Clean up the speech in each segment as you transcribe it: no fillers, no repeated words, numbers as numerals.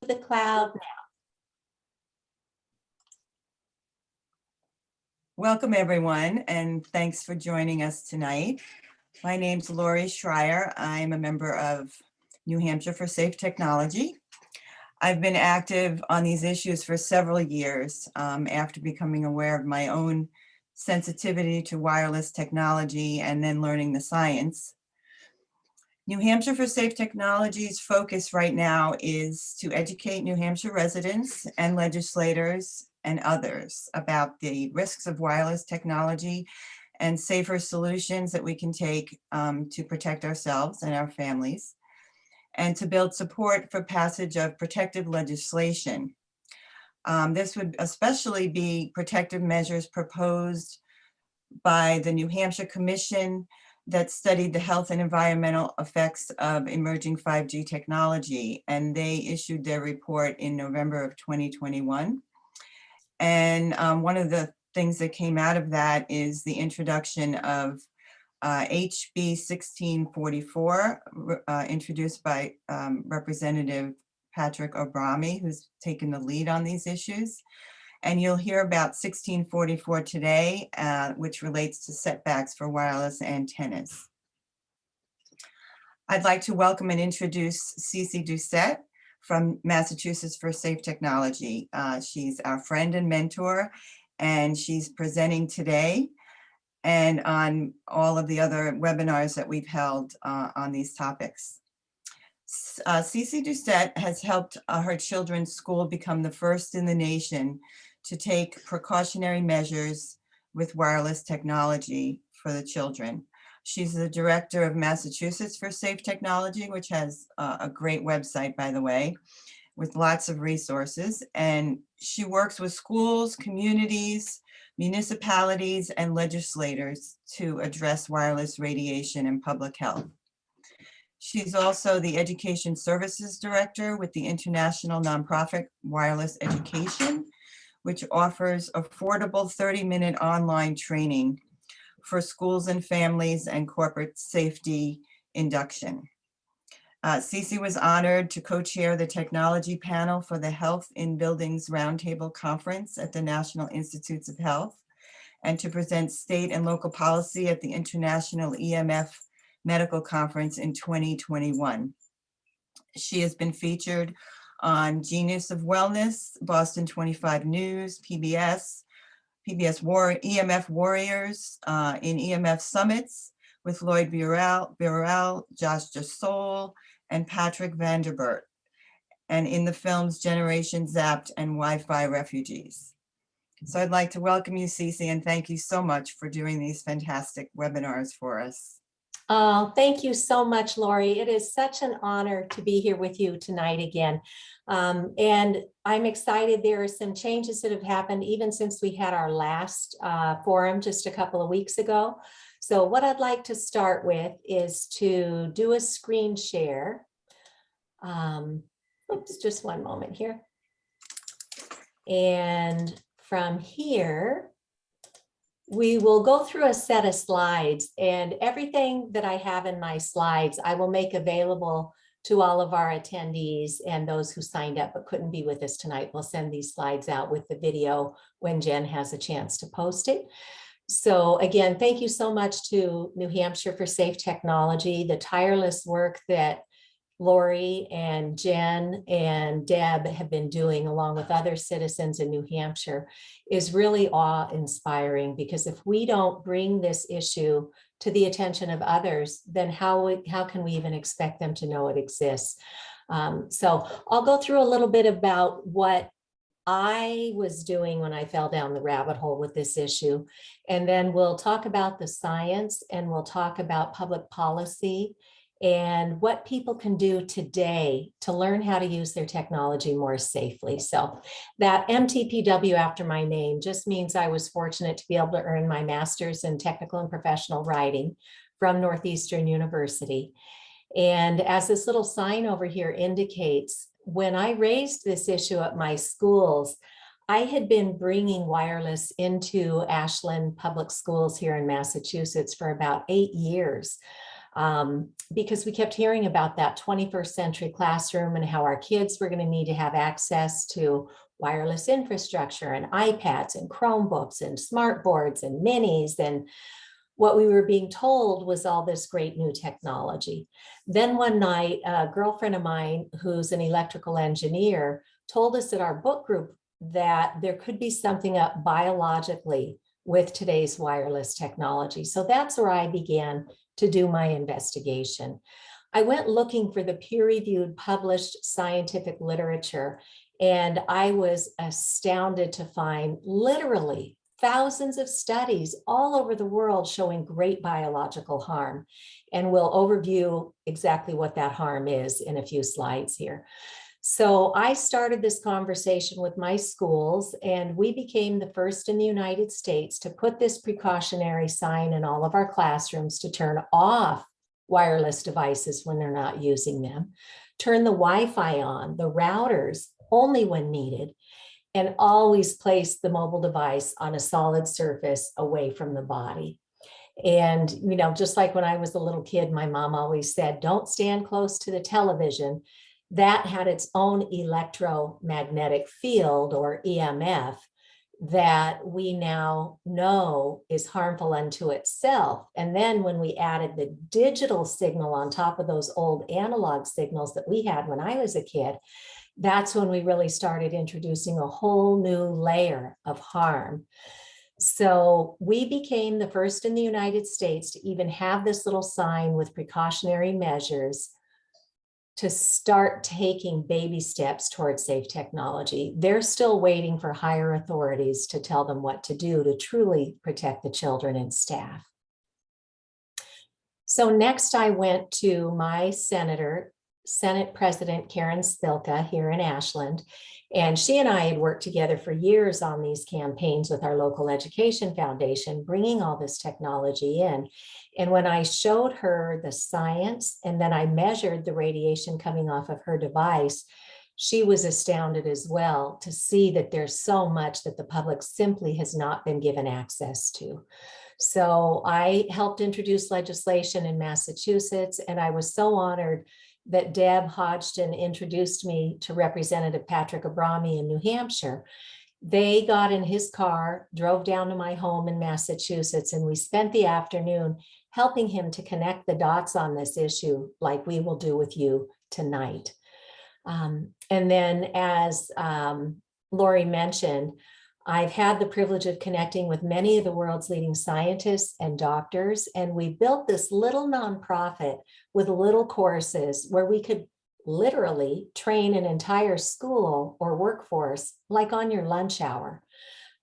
the cloud now. Welcome, everyone, and thanks for joining us tonight. My name's Lori Schreier. I'm a member of New Hampshire for Safe Technology. I've been active on these issues for several years after becoming aware of my own sensitivity to wireless technology and then learning the science. New Hampshire for Safe Technology's focus right now is to educate New Hampshire residents and legislators and others about the risks of wireless technology and safer solutions that we can take to protect ourselves and our families, and to build support for passage of protective legislation. This would especially be protective measures proposed by the New Hampshire Commission that studied the health and environmental effects of emerging 5G technology, and they issued their report in November of 2021. And one of the things that came out of that is the introduction of HB 1644, introduced by Representative Patrick O'Brami, who's taken the lead on these issues. And you'll hear about 1644 today, which relates to setbacks for wireless antennas. I'd like to welcome and introduce Cece Doucette from Massachusetts for Safe Technology. She's our friend and mentor, and she's presenting today and on all of the other webinars that we've held on these topics. Cece Doucette has helped her children's school become the first in the nation to take precautionary measures with wireless technology for the children. She's the director of Massachusetts for Safe Technology, which has a great website, by the way, with lots of resources. And she works with schools, communities, municipalities, and legislators to address wireless radiation and public health. She's also the Education Services Director with the international nonprofit Wireless Education, which offers affordable 30-minute online training for schools and families and corporate safety induction. Cece was honored to co-chair the technology panel for the Health in Buildings Roundtable Conference at the National Institutes of Health, and to present state and local policy at the International EMF Medical Conference in 2021. She has been featured on Genius of Wellness, Boston 25 News, PBS EMF Warriors, in EMF Summits with Lloyd Burrell, Josh Jasol, and Patrick Vanderbert, and in the films Generation Zapped and Wi-Fi Refugees. So I'd like to welcome you, Cece, and thank you so much for doing these fantastic webinars for us. Oh, thank you so much, Lori. It is such an honor to be here with you tonight again. And I'm excited. There are some changes that have happened even since we had our last forum just a couple of weeks ago. So what I'd like to start with is to do a screen share. Oops, just one moment here. And from here, we will go through a set of slides, and everything that I have in my slides, I will make available to all of our attendees and those who signed up but couldn't be with us tonight. We'll send these slides out with the video when Jen has a chance to post it. So again, thank you so much to New Hampshire for Safe Technology, the tireless work that Lori and Jen and Deb have been doing along with other citizens in New Hampshire is really awe-inspiring, because if we don't bring this issue to the attention of others, then how can we even expect them to know it exists? So I'll go through a little bit about what I was doing when I fell down the rabbit hole with this issue, and then we'll talk about the science, and we'll talk about public policy and what people can do today to learn how to use their technology more safely. So that MTPW after my name just means I was fortunate to be able to earn my master's in technical and professional writing from Northeastern University. And as this little sign over here indicates, when I raised this issue at my schools, I had been bringing wireless into Ashland Public Schools here in Massachusetts for about 8 years. because we kept hearing about that 21st century classroom and how our kids were going to need to have access to wireless infrastructure and iPads and Chromebooks and smart boards and minis. And what we were being told was all this great new technology. Then one night, a girlfriend of mine who's an electrical engineer told us at our book group that there could be something up biologically with today's wireless technology. So that's where I began to do my investigation. I went looking for the peer-reviewed published scientific literature, and I was astounded to find literally thousands of studies all over the world showing great biological harm. And we'll overview exactly what that harm is in a few slides here. So I started this conversation with my schools, and we became the first in the United States to put this precautionary sign in all of our classrooms to turn off wireless devices when they're not using them, turn the Wi-Fi on, the routers only when needed, and always place the mobile device on a solid surface away from the body. And, you know, just like when I was a little kid, my mom always said, don't stand close to the television. That had its own electromagnetic field, or EMF, that we now know is harmful unto itself. And then when we added the digital signal on top of those old analog signals that we had when I was a kid, that's when we really started introducing a whole new layer of harm. So we became the first in the United States to even have this little sign with precautionary measures to start taking baby steps towards safe technology. They're still waiting for higher authorities to tell them what to do to truly protect the children and staff. So next I went to my Senate President Karen Spilka here in Ashland, and she and I had worked together for years on these campaigns with our local education foundation, bringing all this technology in. And when I showed her the science and then I measured the radiation coming off of her device, she was astounded as well to see that there's so much that the public simply has not been given access to. So I helped introduce legislation in Massachusetts, and I was so honored that Deb Hodgson introduced me to Representative Patrick Abrami in New Hampshire. They got in his car, drove down to my home in Massachusetts, and we spent the afternoon helping him to connect the dots on this issue like we will do with you tonight. And then as Lori mentioned, I've had the privilege of connecting with many of the world's leading scientists and doctors, and we built this little nonprofit with little courses where we could literally train an entire school or workforce like on your lunch hour.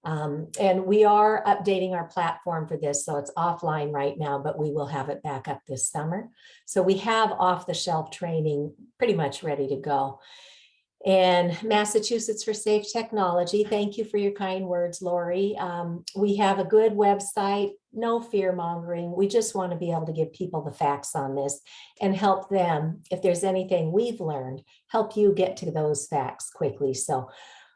And we are updating our platform for this, so it's offline right now, but we will have it back up this summer. So we have off-the-shelf training pretty much ready to go. And Massachusetts for Safe Technology, thank you for your kind words, Lori. We have a good website, no fear mongering. We just want to be able to give people the facts on this and help them, if there's anything we've learned, help you get to those facts quickly. So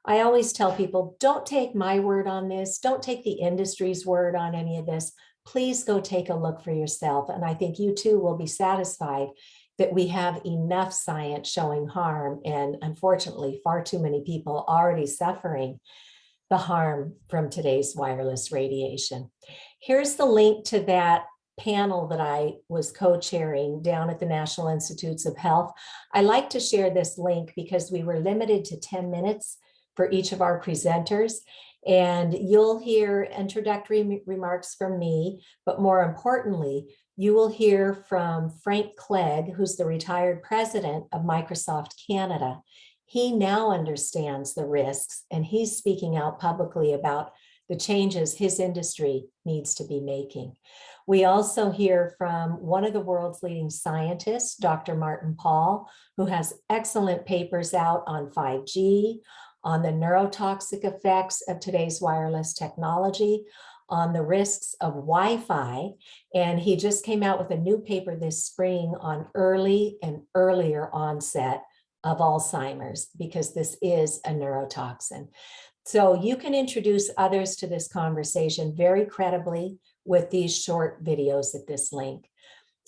I always tell people, don't take my word on this. Don't take the industry's word on any of this. Please go take a look for yourself. And I think you too will be satisfied that we have enough science showing harm, and unfortunately, far too many people already suffering the harm from today's wireless radiation. Here's the link to that panel that I was co-chairing down at the National Institutes of Health. I like to share this link because we were limited to 10 minutes for each of our presenters. And you'll hear introductory remarks from me, but more importantly, you will hear from Frank Clegg, who's the retired president of Microsoft Canada. He now understands the risks, and he's speaking out publicly about the changes his industry needs to be making. We also hear from one of the world's leading scientists, Dr. Martin Pall, who has excellent papers out on 5G, on the neurotoxic effects of today's wireless technology, on the risks of Wi-Fi, and he just came out with a new paper this spring on early and earlier onset of Alzheimer's, because this is a neurotoxin. So you can introduce others to this conversation very credibly with these short videos at this link.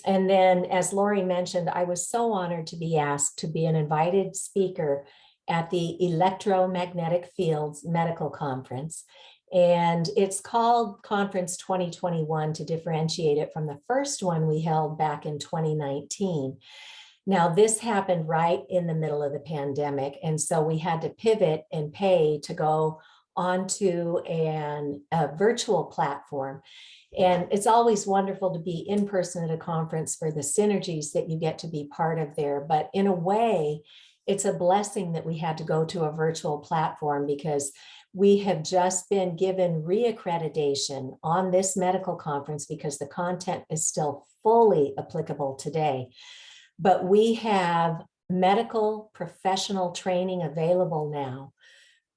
And then, as Lori mentioned, I was so honored to be asked to be an invited speaker at the Electromagnetic Fields Medical Conference. And it's called Conference 2021 to differentiate it from the first one we held back in 2019. Now, this happened right in the middle of the pandemic. And so we had to pivot and pay to go onto a virtual platform. And it's always wonderful to be in person at a conference for the synergies that you get to be part of there. But in a way, it's a blessing that we had to go to a virtual platform because we have just been given reaccreditation on this medical conference because the content is still fully applicable today. But we have medical professional training available now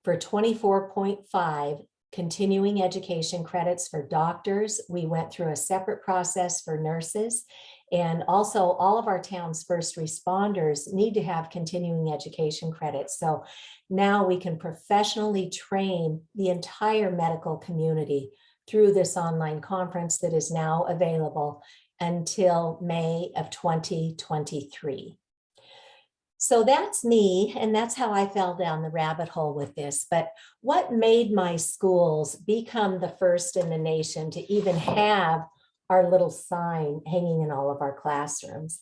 for 24.5 continuing education credits for doctors. We went through a separate process for nurses, and also all of our town's first responders need to have continuing education credits. So now we can professionally train the entire medical community through this online conference that is now available until May of 2023. So that's me, and that's how I fell down the rabbit hole with this. But what made my schools become the first in the nation to even have our little sign hanging in all of our classrooms?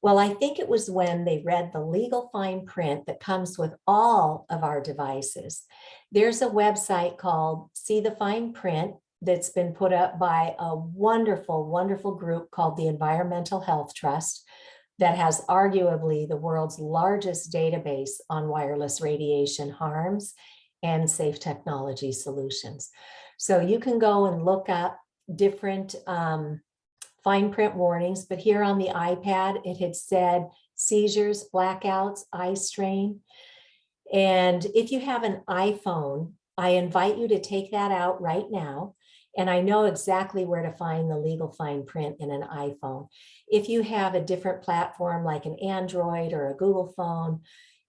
Well, I think it was when they read the legal fine print that comes with all of our devices. There's a website called See the Fine Print that's been put up by a wonderful, wonderful group called the Environmental Health Trust, that has arguably the world's largest database on wireless radiation harms and safe technology solutions. So you can go and look up different fine print warnings, but here on the iPad, it had said seizures, blackouts, eye strain. And if you have an iPhone, I invite you to take that out right now. And I know exactly where to find the legal fine print in an iPhone. If you have a different platform like an Android or a Google phone,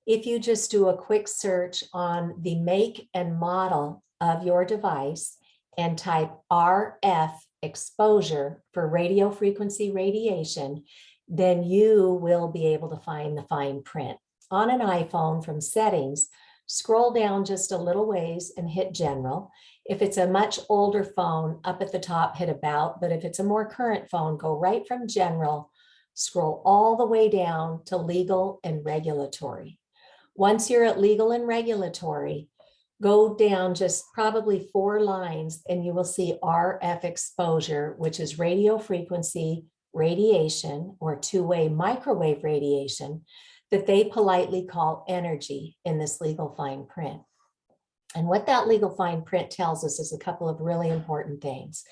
if you just do a quick search on the make and model of your device and type RF exposure for radio frequency radiation, then you will be able to find the fine print. On an iPhone, from settings, scroll down just a little ways and hit general. If it's a much older phone, up at the top, hit about, but if it's a more current phone, go right from general, scroll all the way down to legal and regulatory. Once you're at legal and regulatory, go down just probably 4 lines and you will see RF exposure, which is radio frequency radiation or two-way microwave radiation that they politely call energy in this legal fine print. And what that legal fine print tells us is a couple of really important things.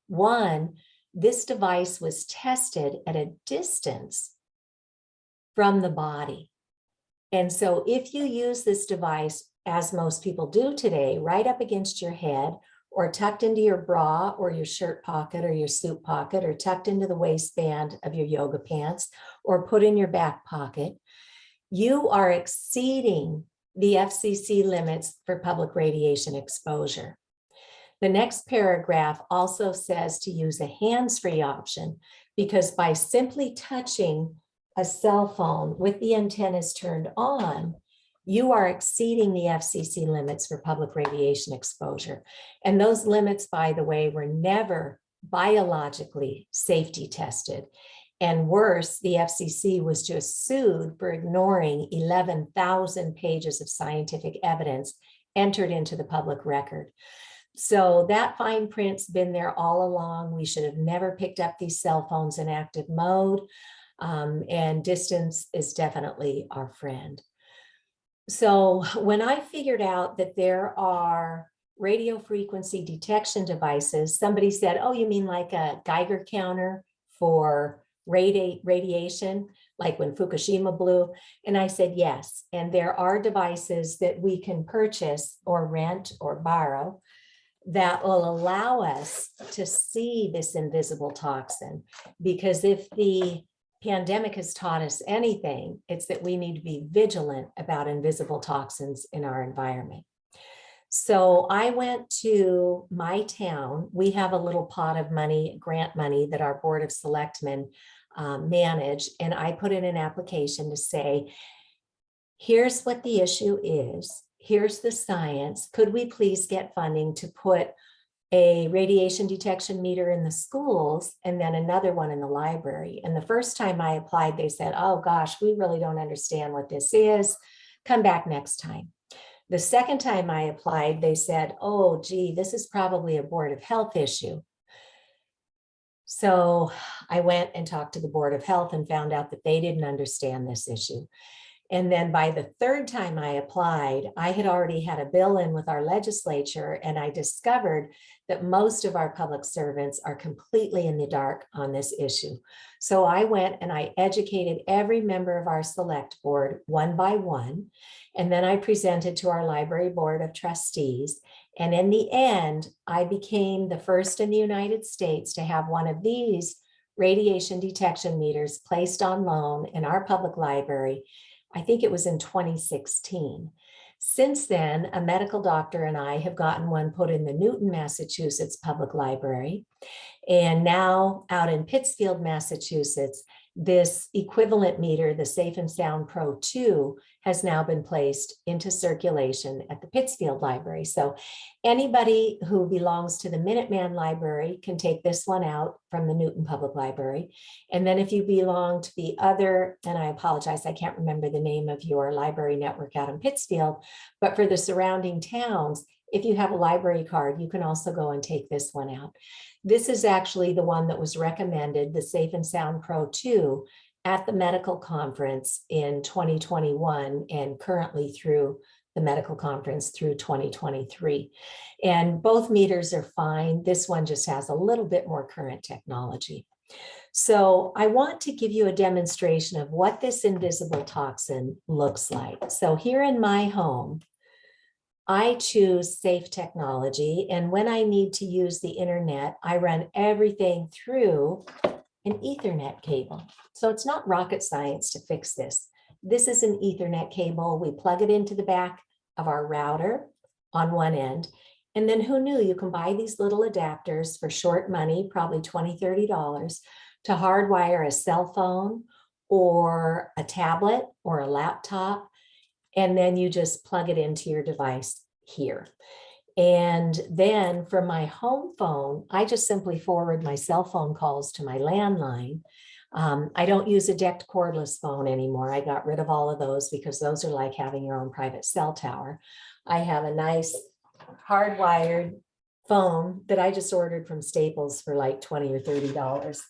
One, this device was tested at a distance from the body. And so if you use this device, as most people do today, right up against your head or tucked into your bra or your shirt pocket or your suit pocket or tucked into the waistband of your yoga pants or put in your back pocket, you are exceeding the FCC limits for public radiation exposure. The next paragraph also says to use a hands-free option because by simply touching a cell phone with the antennas turned on, you are exceeding the FCC limits for public radiation exposure. And those limits, by the way, were never biologically safety tested. And worse, the FCC was just sued for ignoring 11,000 pages of scientific evidence entered into the public record. So that fine print's been there all along. We should have never picked up these cell phones in active mode, and distance is definitely our friend. So when I figured out that there are radio frequency detection devices, somebody said, oh, you mean like a Geiger counter for radiation, like when Fukushima blew? And I said, yes. And there are devices that we can purchase or rent or borrow that will allow us to see this invisible toxin. Because if the pandemic has taught us anything, it's that we need to be vigilant about invisible toxins in our environment. So I went to my town. We have a little pot of money, grant money, that our Board of Selectmen manage. And I put in an application to say, here's what the issue is. Here's the science. Could we please get funding to put a radiation detection meter in the schools and then another one in the library? And the first time I applied, they said, oh gosh, we really don't understand what this is. Come back next time. The second time I applied, they said, oh, gee, this is probably a Board of Health issue. So I went and talked to the Board of Health and found out that they didn't understand this issue. And then by the third time I applied, I had already had a bill in with our legislature, and I discovered that most of our public servants are completely in the dark on this issue. So I went and I educated every member of our select board one by one, and then I presented to our library board of trustees. And in the end, I became the first in the United States to have one of these radiation detection meters placed on loan in our public library. I think it was in 2016. Since then, a medical doctor and I have gotten one put in the Newton, Massachusetts Public Library. And now out in Pittsfield, Massachusetts, this equivalent meter, the Safe and Sound Pro 2, has now been placed into circulation at the Pittsfield Library. So anybody who belongs to the Minuteman Library can take this one out from the Newton Public Library. And then if you belong to the other, and I apologize, I can't remember the name of your library network out in Pittsfield, but for the surrounding towns, if you have a library card, you can also go and take this one out. This is actually the one that was recommended, the Safe and Sound Pro 2, at the medical conference in 2021 and currently through the medical conference through 2023. And both meters are fine. This one just has a little bit more current technology. So I want to give you a demonstration of what this invisible toxin looks like. So here in my home, I choose safe technology, and when I need to use the internet, I run everything through an Ethernet cable. So it's not rocket science to fix this. This is an Ethernet cable. We plug it into the back of our router on one end. And then who knew, you can buy these little adapters for short money, probably $20, $30, to hardwire a cell phone or a tablet or a laptop. And then you just plug it into your device here. And then for my home phone, I just simply forward my cell phone calls to my landline. I don't use a DECT cordless phone anymore. I got rid of all of those because those are like having your own private cell tower. I have a nice hardwired phone that I just ordered from Staples for like $20 or $30.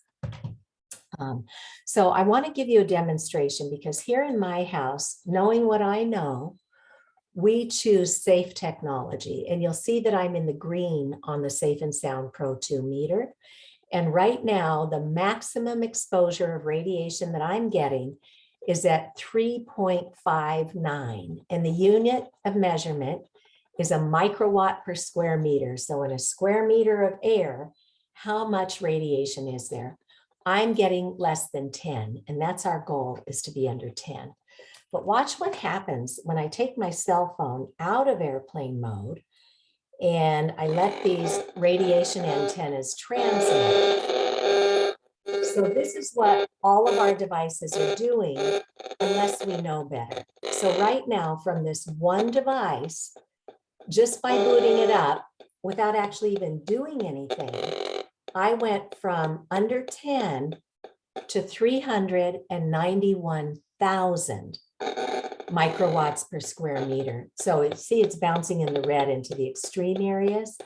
So I want to give you a demonstration because here in my house, knowing what I know, we choose safe technology. And you'll see that I'm in the green on the Safe and Sound Pro 2 meter. And right now, the maximum exposure of radiation that I'm getting is at 3.59. And the unit of measurement is a microwatt per square meter. So in a square meter of air, how much radiation is there? I'm getting less than 10, and that's our goal, is to be under 10. But watch what happens when I take my cell phone out of airplane mode and I let these radiation antennas transmit. So this is what all of our devices are doing unless we know better. So right now from this one device, just by booting it up without actually even doing anything, I went from under 10 to 391,000 microwatts per square meter. So see, it's bouncing in the red into the extreme areas.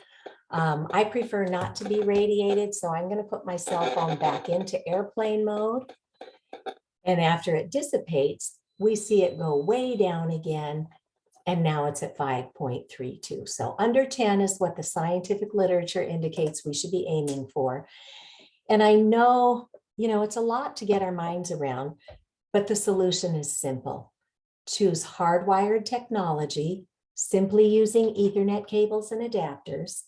I prefer not to be radiated, so I'm going to put my cell phone back into airplane mode. And after it dissipates, we see it go way down again. And now it's at 5.32. So under 10 is what the scientific literature indicates we should be aiming for. And I know, it's a lot to get our minds around, but the solution is simple. Choose hardwired technology, simply using Ethernet cables and adapters,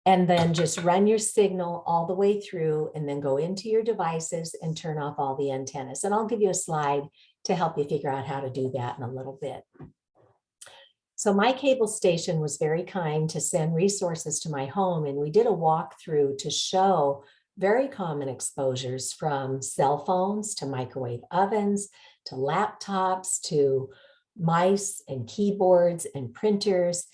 and then just run your signal all the way through and then go into your devices and turn off all the antennas. And I'll give you a slide to help you figure out how to do that in a little bit. So my cable station was very kind to send resources to my home, and we did a walkthrough to show very common exposures, from cell phones to microwave ovens, to laptops, to mice and keyboards and printers,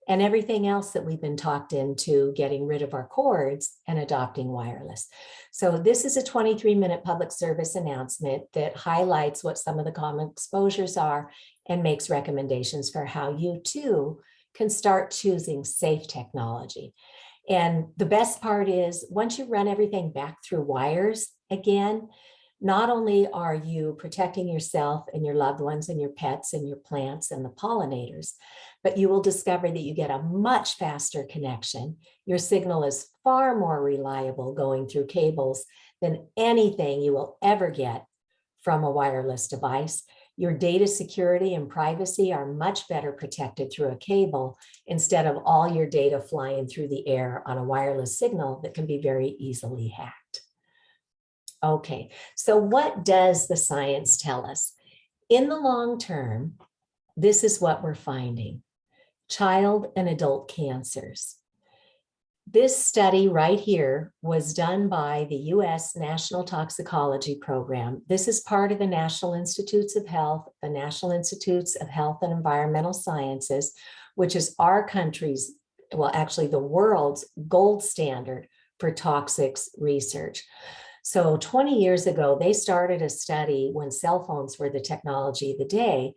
and everything else that we've been talked into getting rid of our cords and adopting wireless. So this is a 23-minute public service announcement that highlights what some of the common exposures are and makes recommendations for how you too can start choosing safe technology. And the best part is, once you run everything back through wires again, not only are you protecting yourself and your loved ones and your pets and your plants and the pollinators, but you will discover that you get a much faster connection. Your signal is far more reliable going through cables than anything you will ever get from a wireless device. Your data security and privacy are much better protected through a cable instead of all your data flying through the air on a wireless signal that can be very easily hacked. Okay, so what does the science tell us? In the long term, this is what we're finding: child and adult cancers. This study right here was done by the US National Toxicology Program. This is part of the National Institutes of Health, the National Institutes of Health and Environmental Sciences, which is our country's, well, actually the world's gold standard for toxics research. So 20 years ago, they started a study when cell phones were the technology of the day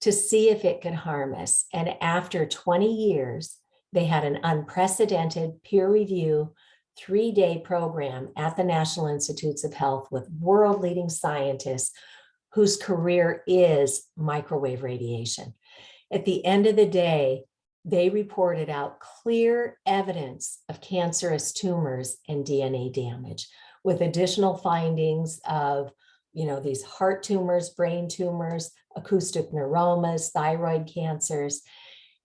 to see if it could harm us. And after 20 years, they had an unprecedented peer review 3-day program at the National Institutes of Health with world-leading scientists whose career is microwave radiation. At the end of the day, they reported out clear evidence of cancerous tumors and DNA damage, with additional findings of, these heart tumors, brain tumors, acoustic neuromas, thyroid cancers,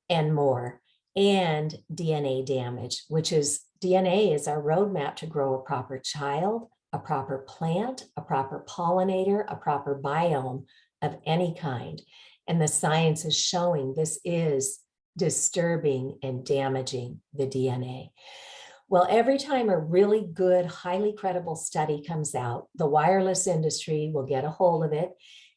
and more, and DNA damage, which is DNA is our roadmap to grow a proper child, a proper plant, a proper pollinator, a proper biome of any kind. And the science is showing this is disturbing and damaging the DNA. Well, every time a really good, highly credible study comes out, the wireless industry will get a hold of it,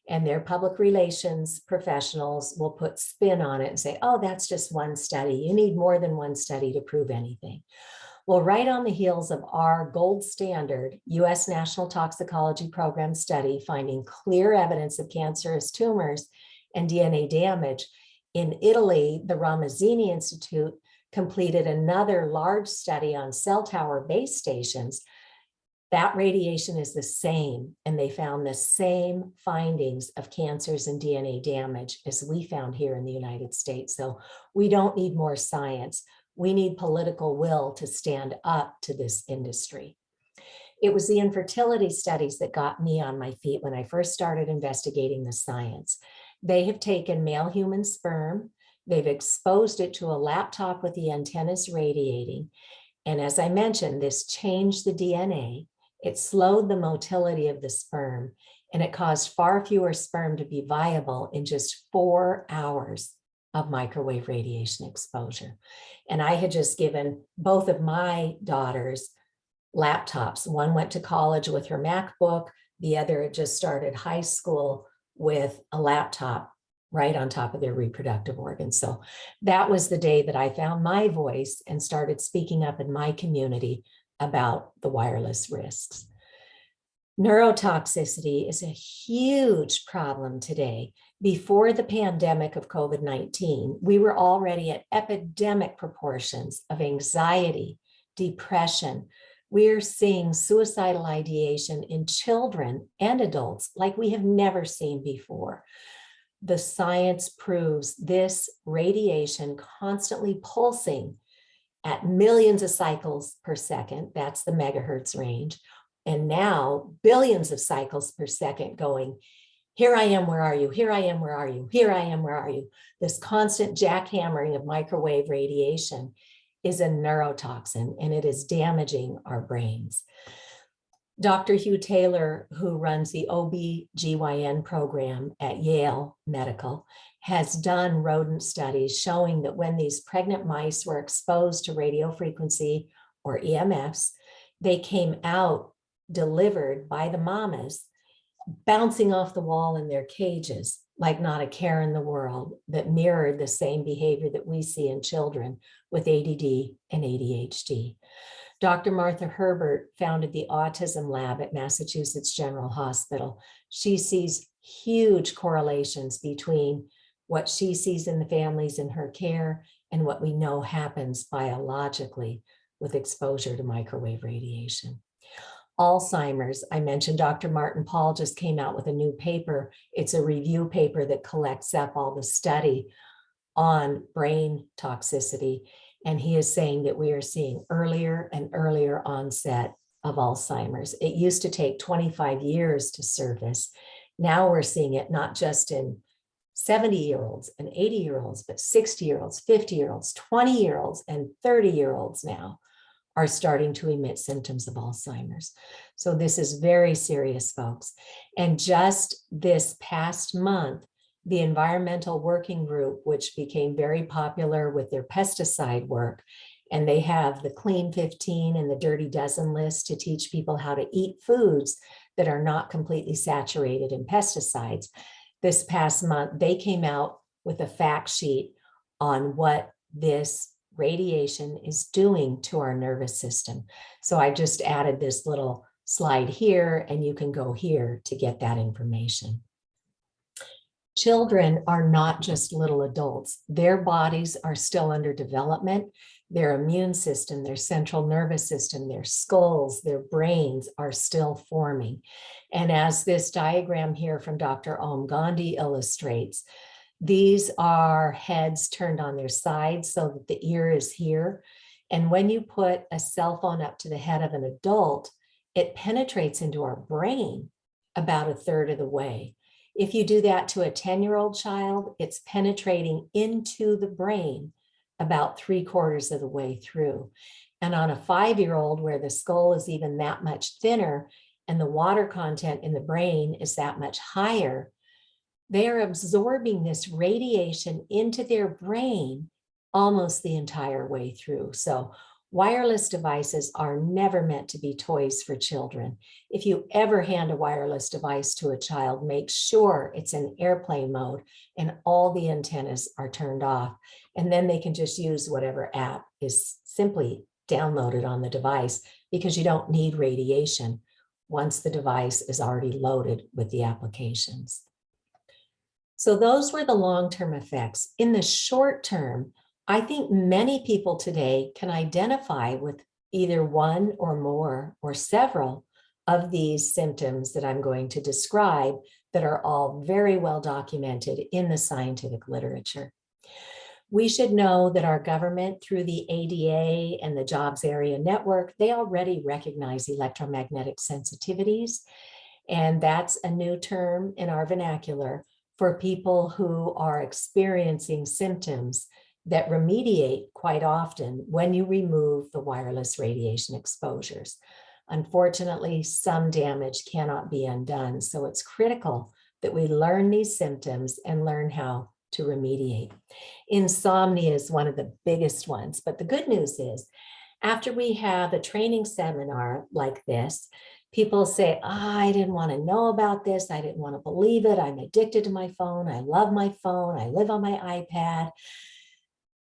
and their public relations professionals will put spin on it and say, oh, that's just one study. You need more than one study to prove anything. Well, right on the heels of our gold standard US National Toxicology Program study finding clear evidence of cancerous tumors and DNA damage, in Italy, the Ramazzini Institute completed another large study on cell tower base stations. That radiation is the same, and they found the same findings of cancers and DNA damage as we found here in the United States. So we don't need more science. We need political will to stand up to this industry. It was the infertility studies that got me on my feet when I first started investigating the science. They have taken male human sperm, they've exposed it to a laptop with the antennas radiating. And as I mentioned, this changed the DNA. It slowed the motility of the sperm, and it caused far fewer sperm to be viable in just 4 hours of microwave radiation exposure. And I had just given both of my daughters laptops. One went to college with her MacBook, the other had just started high school with a laptop right on top of their reproductive organs. So that was the day that I found my voice and started speaking up in my community about the wireless risks. Neurotoxicity is a huge problem today. Before the pandemic of COVID-19, we were already at epidemic proportions of anxiety, depression. We're seeing suicidal ideation in children and adults like we have never seen before. The science proves this radiation constantly pulsing at millions of cycles per second, that's the megahertz range, and now billions of cycles per second going, here I am, where are you? Here I am, where are you? Here I am, where are you? This constant jackhammering of microwave radiation is a neurotoxin, and it is damaging our brains. Dr. Hugh Taylor, who runs the OB/GYN program at Yale Medical, has done rodent studies showing that when these pregnant mice were exposed to radio frequency or EMFs, they came out delivered by the mamas, bouncing off the wall in their cages, like not a care in the world, that mirrored the same behavior that we see in children with ADD and ADHD. Dr. Martha Herbert founded the Autism Lab at Massachusetts General Hospital. She sees huge correlations between what she sees in the families in her care and what we know happens biologically with exposure to microwave radiation. Alzheimer's, I mentioned Dr. Martin Pall just came out with a new paper. It's a review paper that collects up all the study on brain toxicity. And he is saying that we are seeing earlier and earlier onset of Alzheimer's. It used to take 25 years to surface. Now we're seeing it not just in 70-year-olds and 80-year-olds, but 60-year-olds, 50-year-olds, 20-year-olds, and 30-year-olds now are starting to emit symptoms of Alzheimer's. So this is very serious, folks. And just this past month, the Environmental Working Group, which became very popular with their pesticide work, and they have the Clean 15 and the Dirty Dozen list to teach people how to eat foods that are not completely saturated in pesticides. This past month, they came out with a fact sheet on what this radiation is doing to our nervous system. So I just added this little slide here, and you can go here to get that information. Children are not just little adults. Their bodies are still under development. Their immune system, their central nervous system, their skulls, their brains are still forming. And as this diagram here from Dr. Om Gandhi illustrates, these are heads turned on their sides so that the ear is here. And when you put a cell phone up to the head of an adult, it penetrates into our brain about a third of the way. If you do that to a 10-year-old child, it's penetrating into the brain about 3/4 of the way through. And on a 5-year-old, where the skull is even that much thinner and the water content in the brain is that much higher, they are absorbing this radiation into their brain almost the entire way through. So wireless devices are never meant to be toys for children. If you ever hand a wireless device to a child, make sure it's in airplane mode and all the antennas are turned off. And then they can just use whatever app is simply downloaded on the device, because you don't need radiation once the device is already loaded with the applications. So those were the long-term effects. In the short term, I think many people today can identify with either one or more or several of these symptoms that I'm going to describe that are all very well documented in the scientific literature. We should know that our government, through the ADA and the Jobs Area Network, they already recognize electromagnetic sensitivities. And that's a new term in our vernacular for people who are experiencing symptoms that remediate quite often when you remove the wireless radiation exposures. Unfortunately, some damage cannot be undone. So it's critical that we learn these symptoms and learn how to remediate. Insomnia is one of the biggest ones, but the good news is, after we have a training seminar like this, people say, I didn't want to know about this. I didn't want to believe it. I'm addicted to my phone. I love my phone. I live on my iPad.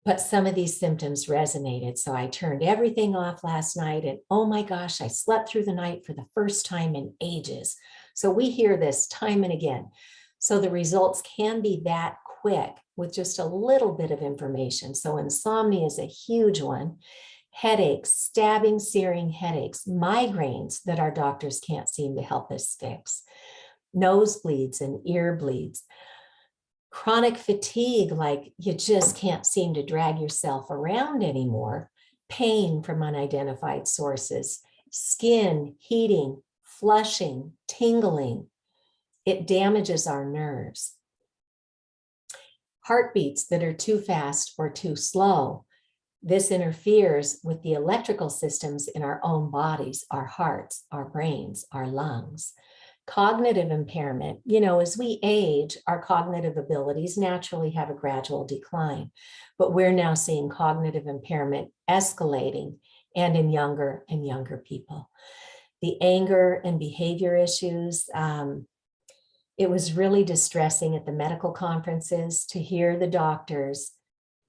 But some of these symptoms resonated. So I turned everything off last night, and oh my gosh, I slept through the night for the first time in ages. So we hear this time and again. So the results can be that quick with just a little bit of information. So insomnia is a huge one. Headaches, stabbing, searing headaches, migraines that our doctors can't seem to help us fix, nosebleeds and ear bleeds, chronic fatigue, like you just can't seem to drag yourself around anymore, pain from unidentified sources, skin, heating, flushing, tingling. It damages our nerves. Heartbeats that are too fast or too slow. This interferes with the electrical systems in our own bodies, our hearts, our brains, our lungs. Cognitive impairment, as we age, our cognitive abilities naturally have a gradual decline, but we're now seeing cognitive impairment escalating and in younger and younger people. The anger and behavior issues, it was really distressing at the medical conferences to hear the doctors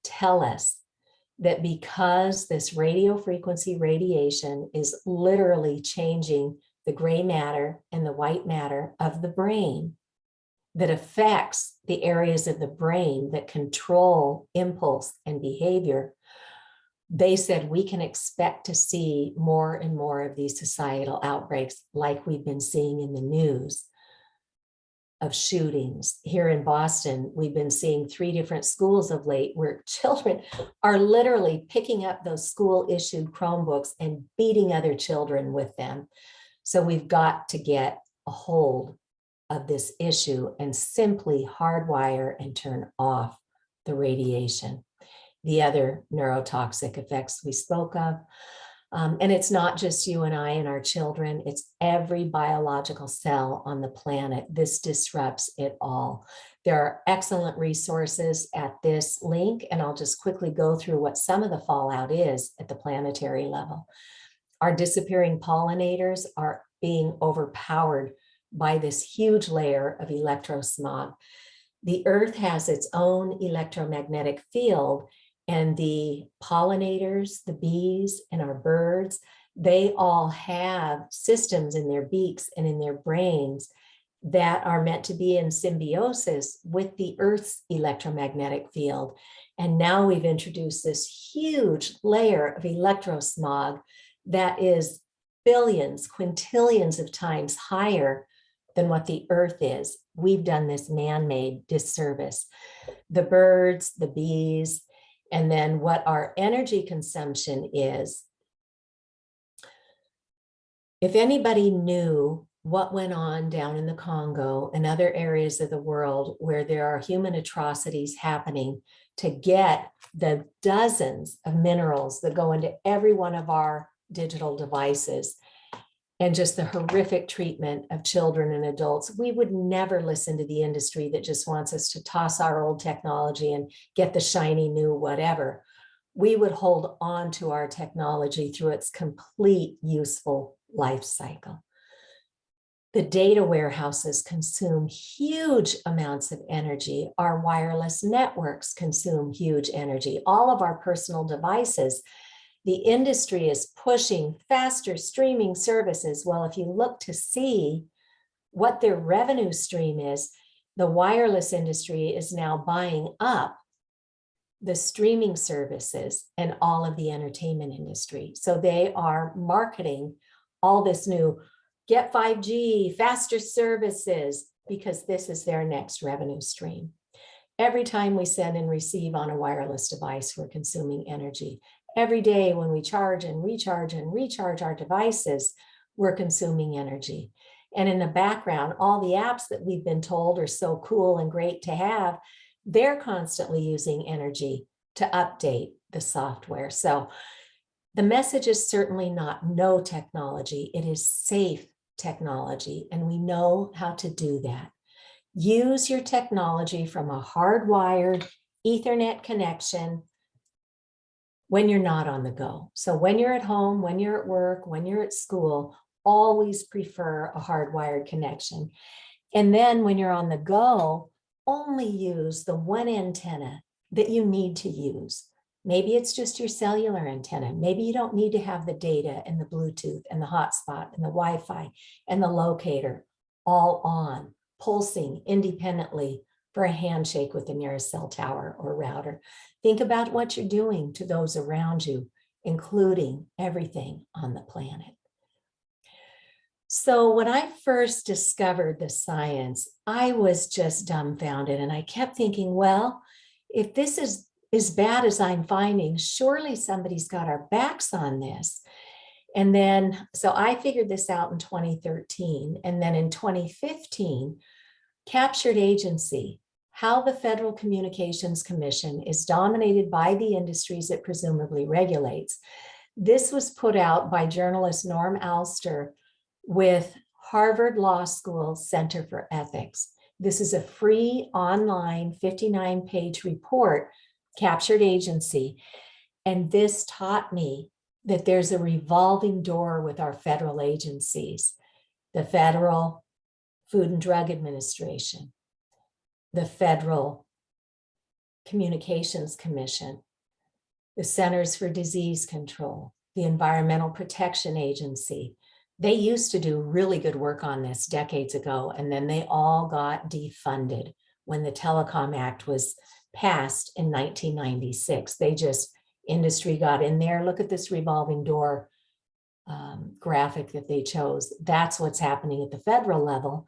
tell us that because this radio frequency radiation is literally changing the gray matter and the white matter of the brain that affects the areas of the brain that control impulse and behavior, they said we can expect to see more and more of these societal outbreaks like we've been seeing in the news of shootings. Here in Boston, we've been seeing 3 different schools of late where children are literally picking up those school-issued Chromebooks and beating other children with them. So we've got to get a hold of this issue and simply hardwire and turn off the radiation. The other neurotoxic effects we spoke of. And it's not just you and I and our children, it's every biological cell on the planet. This disrupts it all. There are excellent resources at this link, and I'll just quickly go through what some of the fallout is at the planetary level. Our disappearing pollinators are being overpowered by this huge layer of electrosmog. The Earth has its own electromagnetic field, and the pollinators, the bees, and our birds, they all have systems in their beaks and in their brains that are meant to be in symbiosis with the Earth's electromagnetic field. And now we've introduced this huge layer of electrosmog that is billions, quintillions of times higher than what the Earth is. We've done this man-made disservice. The birds, the bees, and then what our energy consumption is. If anybody knew what went on down in the Congo and other areas of the world where there are human atrocities happening to get the dozens of minerals that go into every one of our digital devices, and just the horrific treatment of children and adults, we would never listen to the industry that just wants us to toss our old technology and get the shiny new whatever. We would hold on to our technology through its complete useful life cycle. The data warehouses consume huge amounts of energy. Our wireless networks consume huge energy. All of our personal devices. The industry is pushing faster streaming services. Well, if you look to see what their revenue stream is, the wireless industry is now buying up the streaming services and all of the entertainment industry. So they are marketing all this new get 5G, faster services, because this is their next revenue stream. Every time we send and receive on a wireless device, we're consuming energy. Every day when we charge and recharge our devices, we're consuming energy. And in the background, all the apps that we've been told are so cool and great to have, they're constantly using energy to update the software. So the message is certainly not no technology, it is safe technology, and we know how to do that. Use your technology from a hardwired Ethernet connection when you're not on the go. So when you're at home, when you're at work, when you're at school, always prefer a hardwired connection. And then when you're on the go, only use the one antenna that you need to use. Maybe it's just your cellular antenna. Maybe you don't need to have the data and the Bluetooth and the hotspot and the Wi-Fi and the locator all on, pulsing independently for a handshake with the nearest cell tower or router. Think about what you're doing to those around you, including everything on the planet. So when I first discovered the science, I was just dumbfounded, and I kept thinking, well, if this is as bad as I'm finding, surely somebody's got our backs on this. And then, so I figured this out in 2013, and then in 2015, Captured Agency, how the Federal Communications Commission is dominated by the industries it presumably regulates. This was put out by journalist Norm Alster with Harvard Law School Center for Ethics. This is a free online 59-page report, Captured Agency. And this taught me that there's a revolving door with our federal agencies, the Federal Food and Drug Administration, the Federal Communications Commission, the Centers for Disease Control, the Environmental Protection Agency. They used to do really good work on this decades ago, and then they all got defunded when the Telecom Act was passed in 1996. Industry got in there. Look at this revolving door graphic that they chose. That's what's happening at the federal level.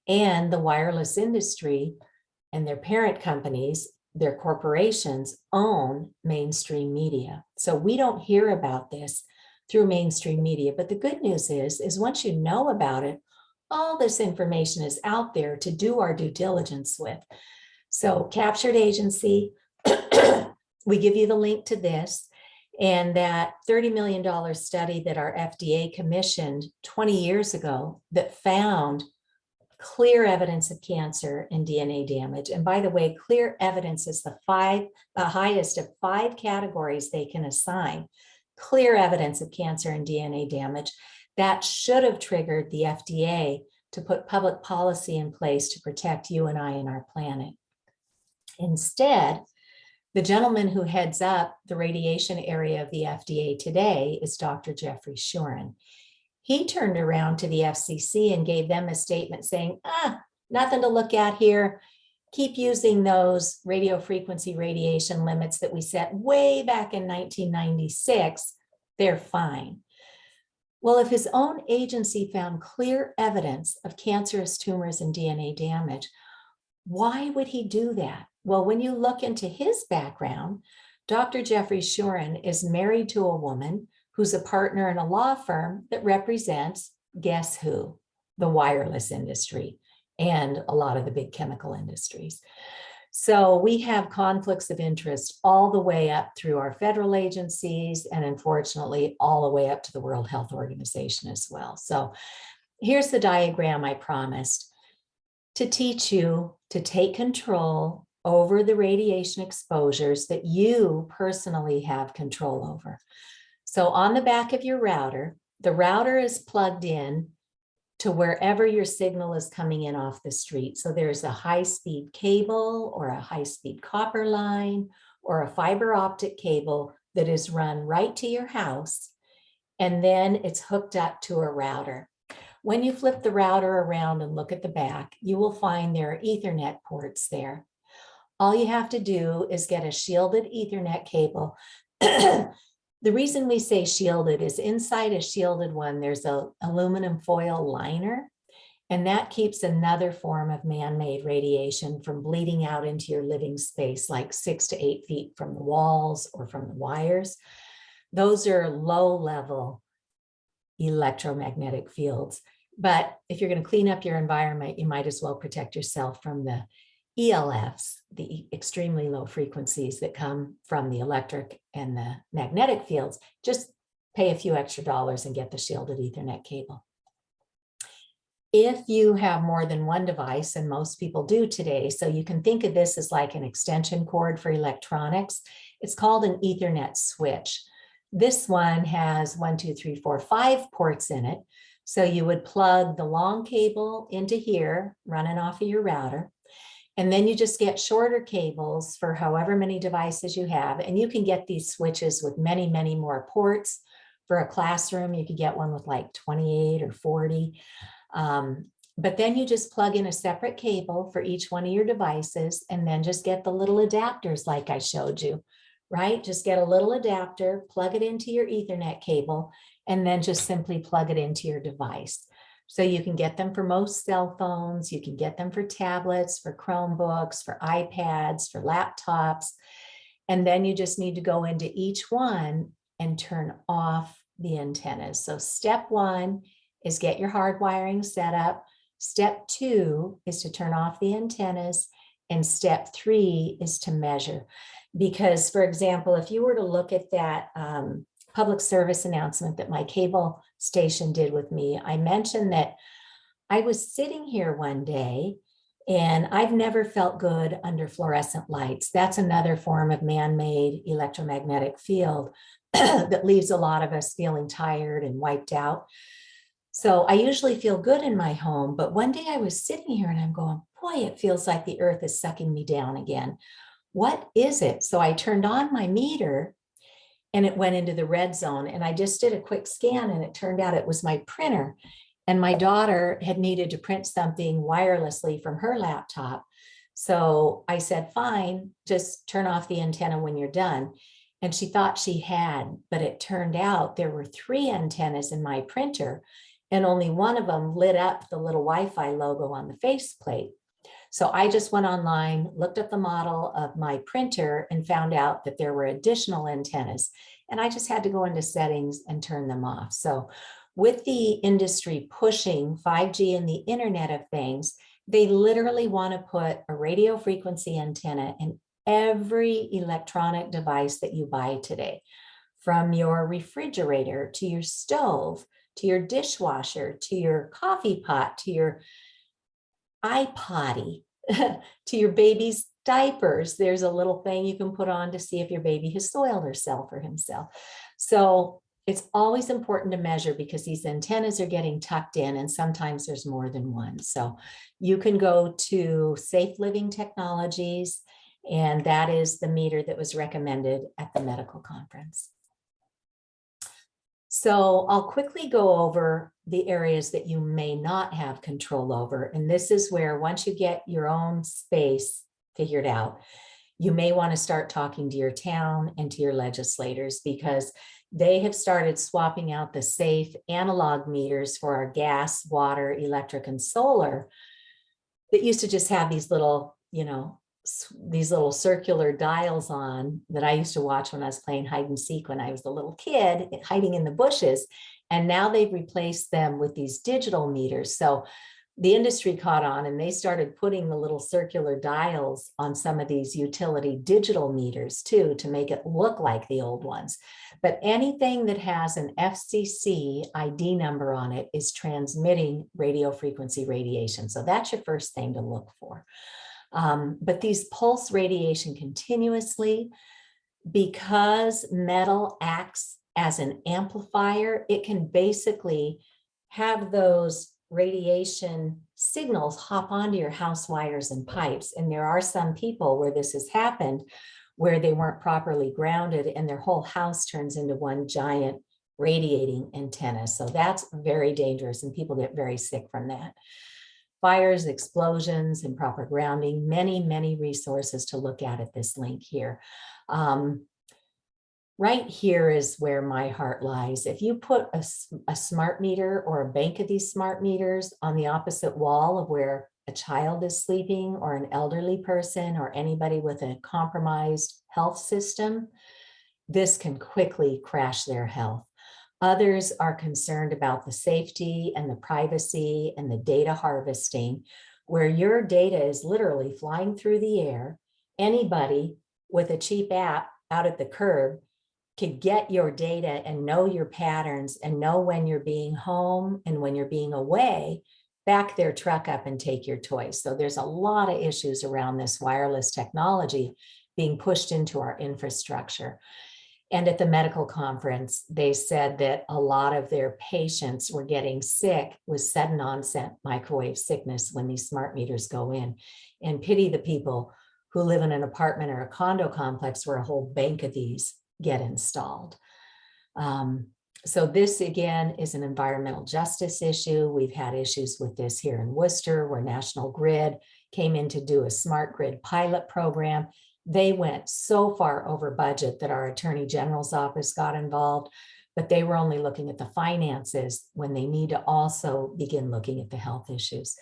And the wireless industry and their parent companies, their corporations, own mainstream media. So we don't hear about this through mainstream media. But the good news is once you know about it, all this information is out there to do our due diligence with. So captured agency, we give you the link to this, and that $30 million study that our FDA commissioned 20 years ago that found clear evidence of cancer and DNA damage. And by the way, clear evidence is the highest of 5 categories they can assign. Clear evidence of cancer and DNA damage. That should have triggered the FDA to put public policy in place to protect you and I and our planet. Instead, the gentleman who heads up the radiation area of the FDA today is Dr. Jeffrey Shuren. He turned around to the FCC and gave them a statement saying, nothing to look at here. Keep using those radio frequency radiation limits that we set way back in 1996. They're fine. Well, if his own agency found clear evidence of cancerous tumors and DNA damage, why would he do that? Well, when you look into his background, Dr. Jeffrey Shuren is married to a woman who's a partner in a law firm that represents, guess who? The wireless industry and a lot of the big chemical industries. So we have conflicts of interest all the way up through our federal agencies and unfortunately all the way up to the World Health Organization as well. So here's the diagram I promised to teach you to take control over the radiation exposures that you personally have control over. So on the back of your router, the router is plugged in to wherever your signal is coming in off the street. So there's a high-speed cable or a high-speed copper line or a fiber optic cable that is run right to your house, and then it's hooked up to a router. When you flip the router around and look at the back, you will find there are Ethernet ports there. All you have to do is get a shielded Ethernet cable. The reason we say shielded is inside a shielded one, there's an aluminum foil liner, and that keeps another form of man-made radiation from bleeding out into your living space, like 6 to 8 feet from the walls or from the wires. Those are low-level electromagnetic fields. But if you're going to clean up your environment, you might as well protect yourself from the ELFs, the extremely low frequencies that come from the electric and the magnetic fields. Just pay a few extra dollars and get the shielded Ethernet cable. If you have more than one device, and most people do today, so you can think of this as like an extension cord for electronics, it's called an Ethernet switch. This one has 1, 2, 3, 4, 5 ports in it. So you would plug the long cable into here, running off of your router. And then you just get shorter cables for however many devices you have. And you can get these switches with many, many more ports. For a classroom, you could get one with like 28 or 40. But then you just plug in a separate cable for each one of your devices and then just get the little adapters like I showed you, right? Just get a little adapter, plug it into your Ethernet cable, and then just simply plug it into your device. So you can get them for most cell phones, you can get them for tablets, for Chromebooks, for iPads, for laptops. And then you just need to go into each one and turn off the antennas. So step 1 is get your hardwiring set up. Step 2 is to turn off the antennas. And step 3 is to measure. Because, for example, if you were to look at that public service announcement that my cable station did with me, I mentioned that I was sitting here one day And I've never felt good under fluorescent lights. That's another form of man-made electromagnetic field that leaves a lot of us feeling tired and wiped out. So I usually feel good in my home, but one day I was sitting here and I'm going, boy, it feels like the earth is sucking me down again. What is it? So I turned on my meter and it went into the red zone. And I just did a quick scan and it turned out it was my printer. And my daughter had needed to print something wirelessly from her laptop. So I said, fine, just turn off the antenna when you're done. And she thought she had, but it turned out there were 3 antennas in my printer and only one of them lit up the little Wi-Fi logo on the faceplate. So I just went online, looked up the model of my printer and found out that there were additional antennas. And I just had to go into settings and turn them off. So with the industry pushing 5G and the Internet of Things, they literally want to put a radio frequency antenna in every electronic device that you buy today, from your refrigerator to your stove, to your dishwasher, to your coffee pot, to your iPotty, to your baby's diapers. There's a little thing you can put on to see if your baby has soiled herself or himself. So it's always important to measure because these antennas are getting tucked in and sometimes there's more than one. So you can go to Safe Living Technologies, and that is the meter that was recommended at the medical conference. So I'll quickly go over the areas that you may not have control over. And this is where once you get your own space figured out, you may want to start talking to your town and to your legislators because they have started swapping out the safe analog meters for our gas, water, electric, and solar that used to just have these little, these little circular dials on that I used to watch when I was playing hide and seek when I was a little kid hiding in the bushes. And now they've replaced them with these digital meters. So the industry caught on and they started putting the little circular dials on some of these utility digital meters too, to make it look like the old ones. But anything that has an FCC ID number on it is transmitting radio frequency radiation. So that's your first thing to look for. But these pulse radiation continuously, because metal acts as an amplifier, it can basically have those radiation signals hop onto your house wires and pipes. And there are some people where this has happened, where they weren't properly grounded and their whole house turns into one giant radiating antenna. So that's very dangerous and people get very sick from that. Fires, explosions, improper grounding, many, many resources to look at this link here. Right here is where my heart lies. If you put a smart meter or a bank of these smart meters on the opposite wall of where a child is sleeping or an elderly person or anybody with a compromised health system, this can quickly crash their health. Others are concerned about the safety and the privacy and the data harvesting, where your data is literally flying through the air. Anybody with a cheap app out at the curb could get your data and know your patterns and know when you're being home and when you're being away, back their truck up and take your toys. So there's a lot of issues around this wireless technology being pushed into our infrastructure. And at the medical conference, they said that a lot of their patients were getting sick with sudden onset microwave sickness when these smart meters go in. And pity the people who live in an apartment or a condo complex where a whole bank of these get installed. So this again is an environmental justice issue. We've had issues with this here in Worcester, where National Grid came in to do a smart grid pilot program. They went so far over budget that our Attorney General's office got involved, but they were only looking at the finances when they need to also begin looking at the health issues.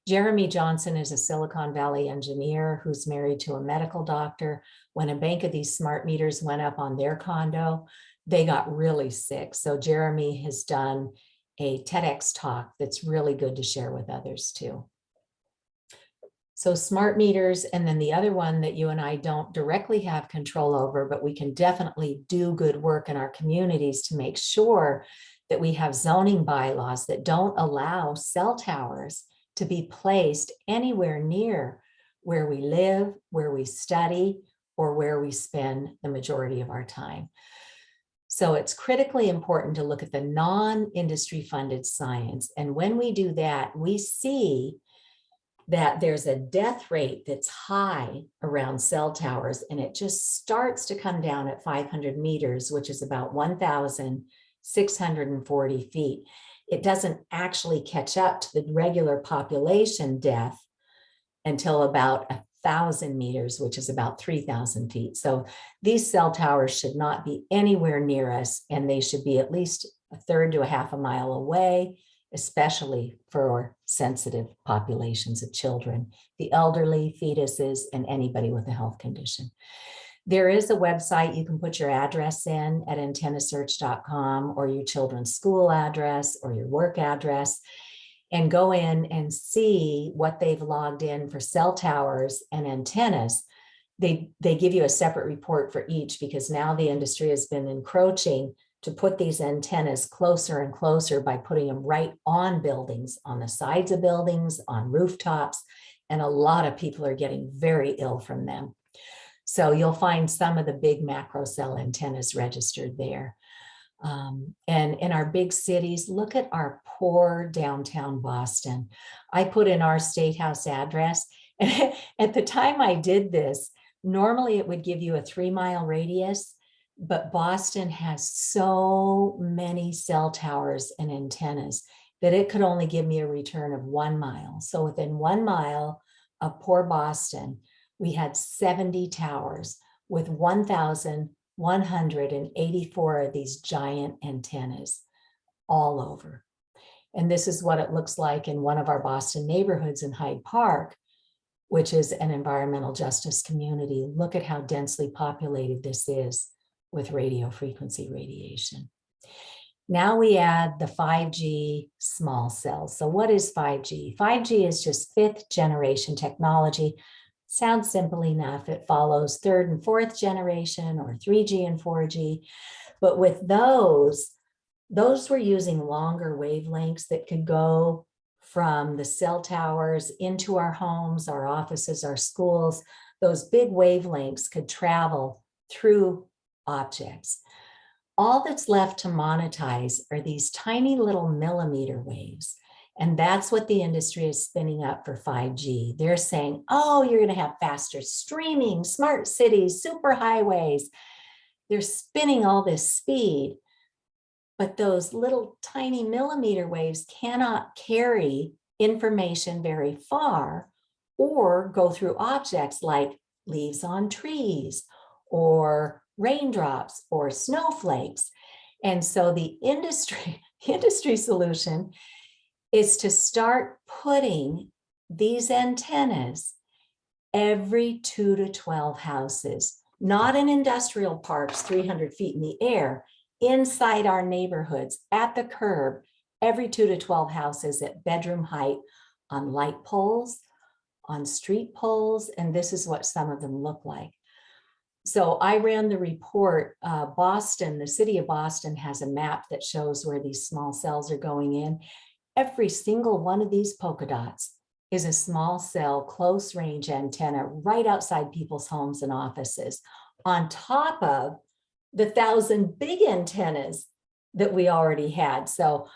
Jeremy Johnson is a Silicon Valley engineer who's married to a medical doctor. When a bank of these smart meters went up on their condo, they got really sick. So Jeremy has done a TEDx talk that's really good to share with others too. So smart meters, and then the other one that you and I don't directly have control over, but we can definitely do good work in our communities to make sure that we have zoning bylaws that don't allow cell towers to be placed anywhere near where we live, where we study, or where we spend the majority of our time. So it's critically important to look at the non-industry funded science. And when we do that, we see that there's a death rate that's high around cell towers, and it just starts to come down at 500 meters, which is about 1,640 feet. It doesn't actually catch up to the regular population death until about 1,000 meters, which is about 3,000 feet. So these cell towers should not be anywhere near us, and they should be at least a third to a half a mile away, especially for sensitive populations of children, the elderly, fetuses, and anybody with a health condition. There is a website you can put your address in at antennasearch.com, or your children's school address or your work address, and go in and see what they've logged in for cell towers and antennas. They give you a separate report for each, because now the industry has been encroaching to put these antennas closer and closer by putting them right on buildings, on the sides of buildings, on rooftops, and a lot of people are getting very ill from them. So you'll find some of the big macro cell antennas registered there. And in our big cities, look at our poor downtown Boston. I put in our State House address, and at the time I did this, normally it would give you a 3-mile radius, but Boston has so many cell towers and antennas that it could only give me a return of 1 mile. So within 1 mile of poor Boston, we had 70 towers with 1,184 of these giant antennas all over. And this is what it looks like in one of our Boston neighborhoods in Hyde Park, which is an environmental justice community. Look at how densely populated this is with radio frequency radiation. Now we add the 5G small cells. So what is 5G? 5G is just 5th generation technology. Sounds simple enough. It follows 3rd and 4th generation, or 3G and 4G. But with those were using longer wavelengths that could go from the cell towers into our homes, our offices, our schools. Those big wavelengths could travel through objects. All that's left to monetize are these tiny little millimeter waves. And that's what the industry is spinning up for 5G. They're saying, oh, you're going to have faster streaming, smart cities, super highways. They're spinning all this speed, but those little tiny millimeter waves cannot carry information very far or go through objects like leaves on trees or raindrops or snowflakes. And so the industry solution is to start putting these antennas every 2 to 12 houses, not in industrial parks 300 feet in the air, inside our neighborhoods, at the curb, every 2 to 12 houses at bedroom height, on light poles, on street poles, and this is what some of them look like. So I ran the report. Boston, the city of Boston, has a map that shows where these small cells are going in. Every single one of these polka dots is a small cell close range antenna right outside people's homes and offices, on top of the 1,000 big antennas that we already had. So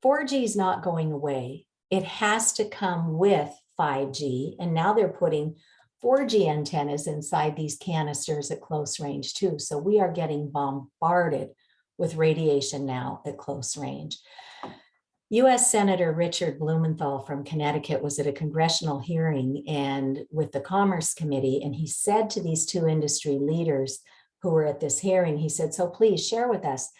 4G is not going away. It has to come with 5G. And now they're putting 4G antennas inside these canisters at close range too. So we are getting bombarded with radiation now at close range. US Senator Richard Blumenthal from Connecticut was at a congressional hearing and with the Commerce Committee, and he said to these 2 industry leaders who were at this hearing, he said, so please share with us,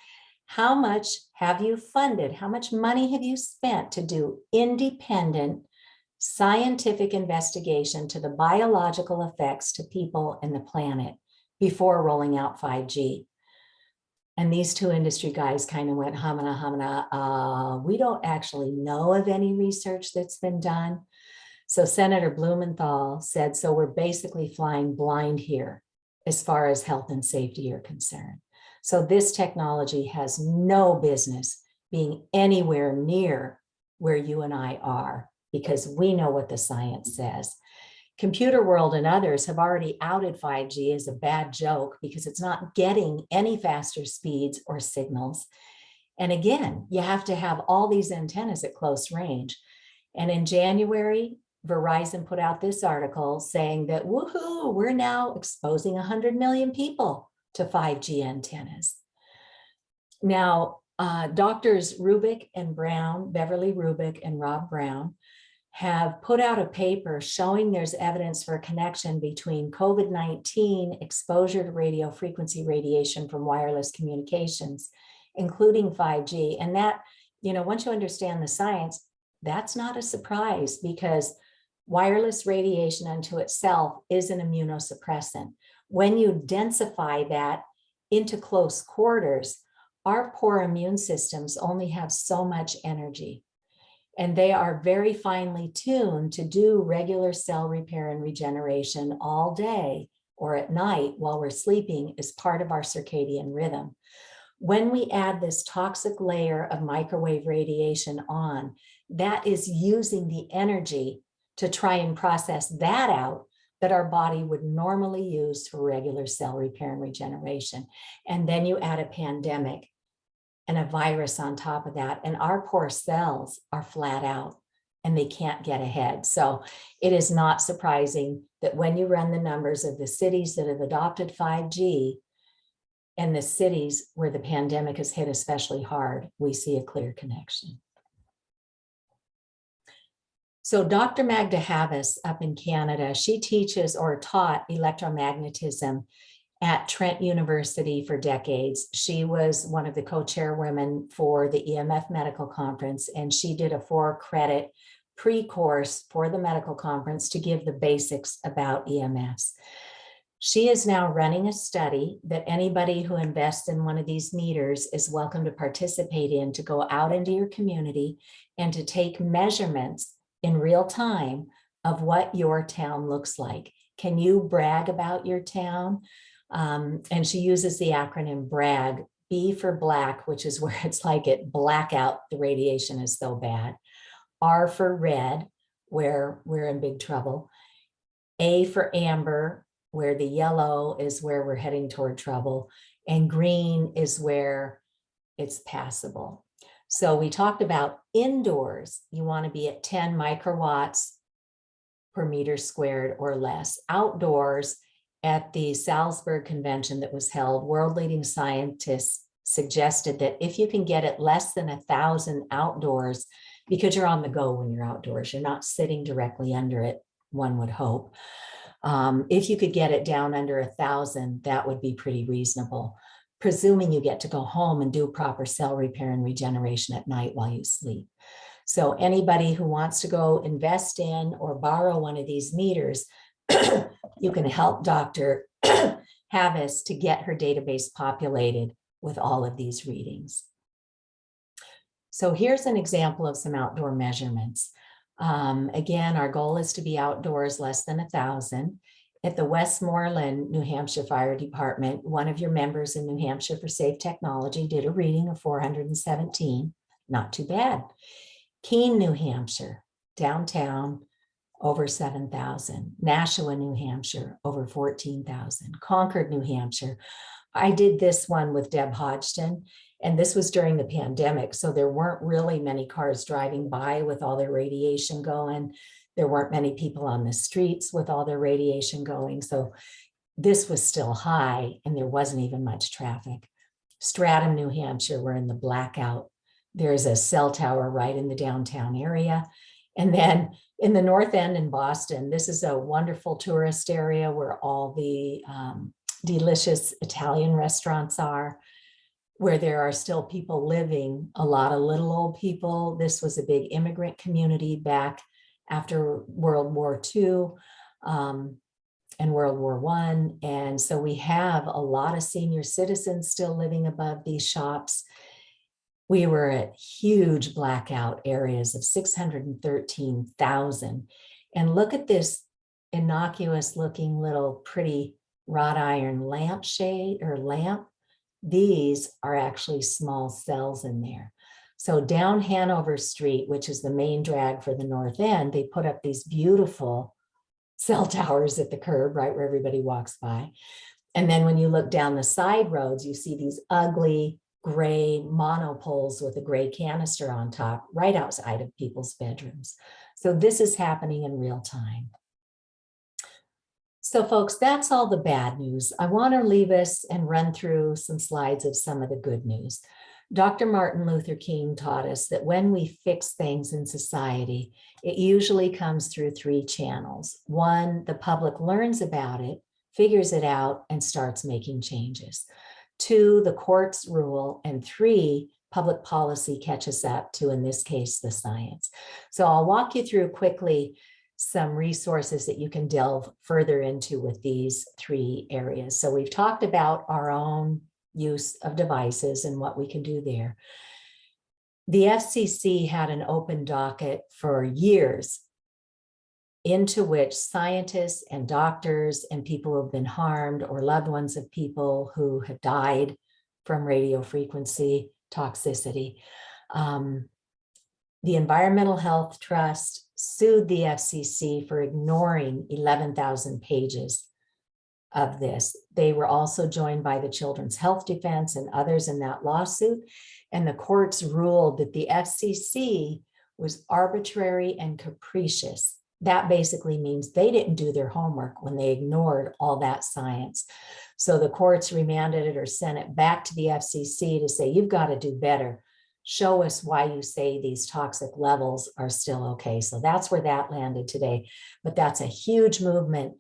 how much have you funded? How much money have you spent to do independent scientific investigation to the biological effects to people and the planet before rolling out 5G? And these 2 industry guys kind of went humana. We don't actually know of any research that's been done. So Senator Blumenthal said, so we're basically flying blind here as far as health and safety are concerned. So this technology has no business being anywhere near where you and I are, because we know what the science says. Computer World and others have already outed 5G as a bad joke because it's not getting any faster speeds or signals. And again, you have to have all these antennas at close range. And in January, Verizon put out this article saying that, woohoo, we're now exposing 100 million people to 5G antennas. Now, doctors Rubik and Brown, Beverly Rubik and Rob Brown, have put out a paper showing there's evidence for a connection between COVID-19 exposure to radio frequency radiation from wireless communications, including 5G. And that, once you understand the science, that's not a surprise because wireless radiation unto itself is an immunosuppressant. When you densify that into close quarters, our poor immune systems only have so much energy, and they are very finely tuned to do regular cell repair and regeneration all day or at night while we're sleeping as part of our circadian rhythm. When we add this toxic layer of microwave radiation on, that is using the energy to try and process that out that our body would normally use for regular cell repair and regeneration. And then you add a pandemic and a virus on top of that, and our poor cells are flat out and they can't get ahead. So it is not surprising that when you run the numbers of the cities that have adopted 5G and the cities where the pandemic has hit especially hard, we see a clear connection. So Dr. Magda Havas up in Canada, she teaches or taught electromagnetism at Trent University for decades. She was one of the co-chairwomen for the EMF Medical Conference, and she did a 4-credit pre-course for the medical conference to give the basics about EMFs. She is now running a study that anybody who invests in one of these meters is welcome to participate in, to go out into your community and to take measurements in real time of what your town looks like. Can you brag about your town? And she uses the acronym BRAG, B for black, which is where it's like it blackout, the radiation is so bad. R for red, where we're in big trouble. A for amber, where the yellow is where we're heading toward trouble. And green is where it's passable. So we talked about indoors, you want to be at 10 microwatts per meter squared or less. Outdoors, at the Salzburg convention that was held, world-leading scientists suggested that if you can get it less than 1,000 outdoors, because you're on the go when you're outdoors, you're not sitting directly under it, one would hope. If you could get it down under 1,000, that would be pretty reasonable, presuming you get to go home and do proper cell repair and regeneration at night while you sleep. So anybody who wants to go invest in or borrow one of these meters, you can help Dr. Havas to get her database populated with all of these readings. So here's an example of some outdoor measurements. Again, our goal is to be outdoors less than 1,000. At the Westmoreland, New Hampshire Fire Department, one of your members in New Hampshire for Safe Technology did a reading of 417, not too bad. Keene, New Hampshire, downtown, over 7,000. Nashua, New Hampshire, over 14,000. Concord, New Hampshire. I did this one with Deb Hodgson, and this was during the pandemic, so there weren't really many cars driving by with all their radiation going. There weren't many people on the streets with all their radiation going, so this was still high, and there wasn't even much traffic. Stratham, New Hampshire, we're in the blackout. There's a cell tower right in the downtown area. And then in the North End in Boston, this is a wonderful tourist area where all the delicious Italian restaurants are, where there are still people living, a lot of little old people. This was a big immigrant community back after World War II and World War I. And so we have a lot of senior citizens still living above these shops. We were at huge blackout areas of 613,000. And look at this innocuous looking little pretty wrought iron lampshade or lamp. These are actually small cells in there. So down Hanover Street, which is the main drag for the north end, they put up these beautiful cell towers at the curb, right where everybody walks by. And then when you look down the side roads, you see these ugly gray monopoles with a gray canister on top right outside of people's bedrooms. So this is happening in real time. So folks, that's all the bad news. I want to leave us and run through some slides of some of the good news. Dr. Martin Luther King taught us that when we fix things in society, it usually comes through 3 channels. 1, the public learns about it, figures it out, and starts making changes. 2, the courts rule, and 3, public policy catches up to, in this case, the science. So I'll walk you through quickly some resources that you can delve further into with these 3 areas. So we've talked about our own use of devices and what we can do there. The FCC had an open docket for years into which scientists and doctors and people who have been harmed or loved ones of people who have died from radio frequency toxicity. The Environmental Health Trust sued the FCC for ignoring 11,000 pages of this. They were also joined by the Children's Health Defense and others in that lawsuit. And the courts ruled that the FCC was arbitrary and capricious. That basically means they didn't do their homework when they ignored all that science. So the courts remanded it or sent it back to the FCC to say, you've got to do better. Show us why you say these toxic levels are still okay. So that's where that landed today. But that's a huge movement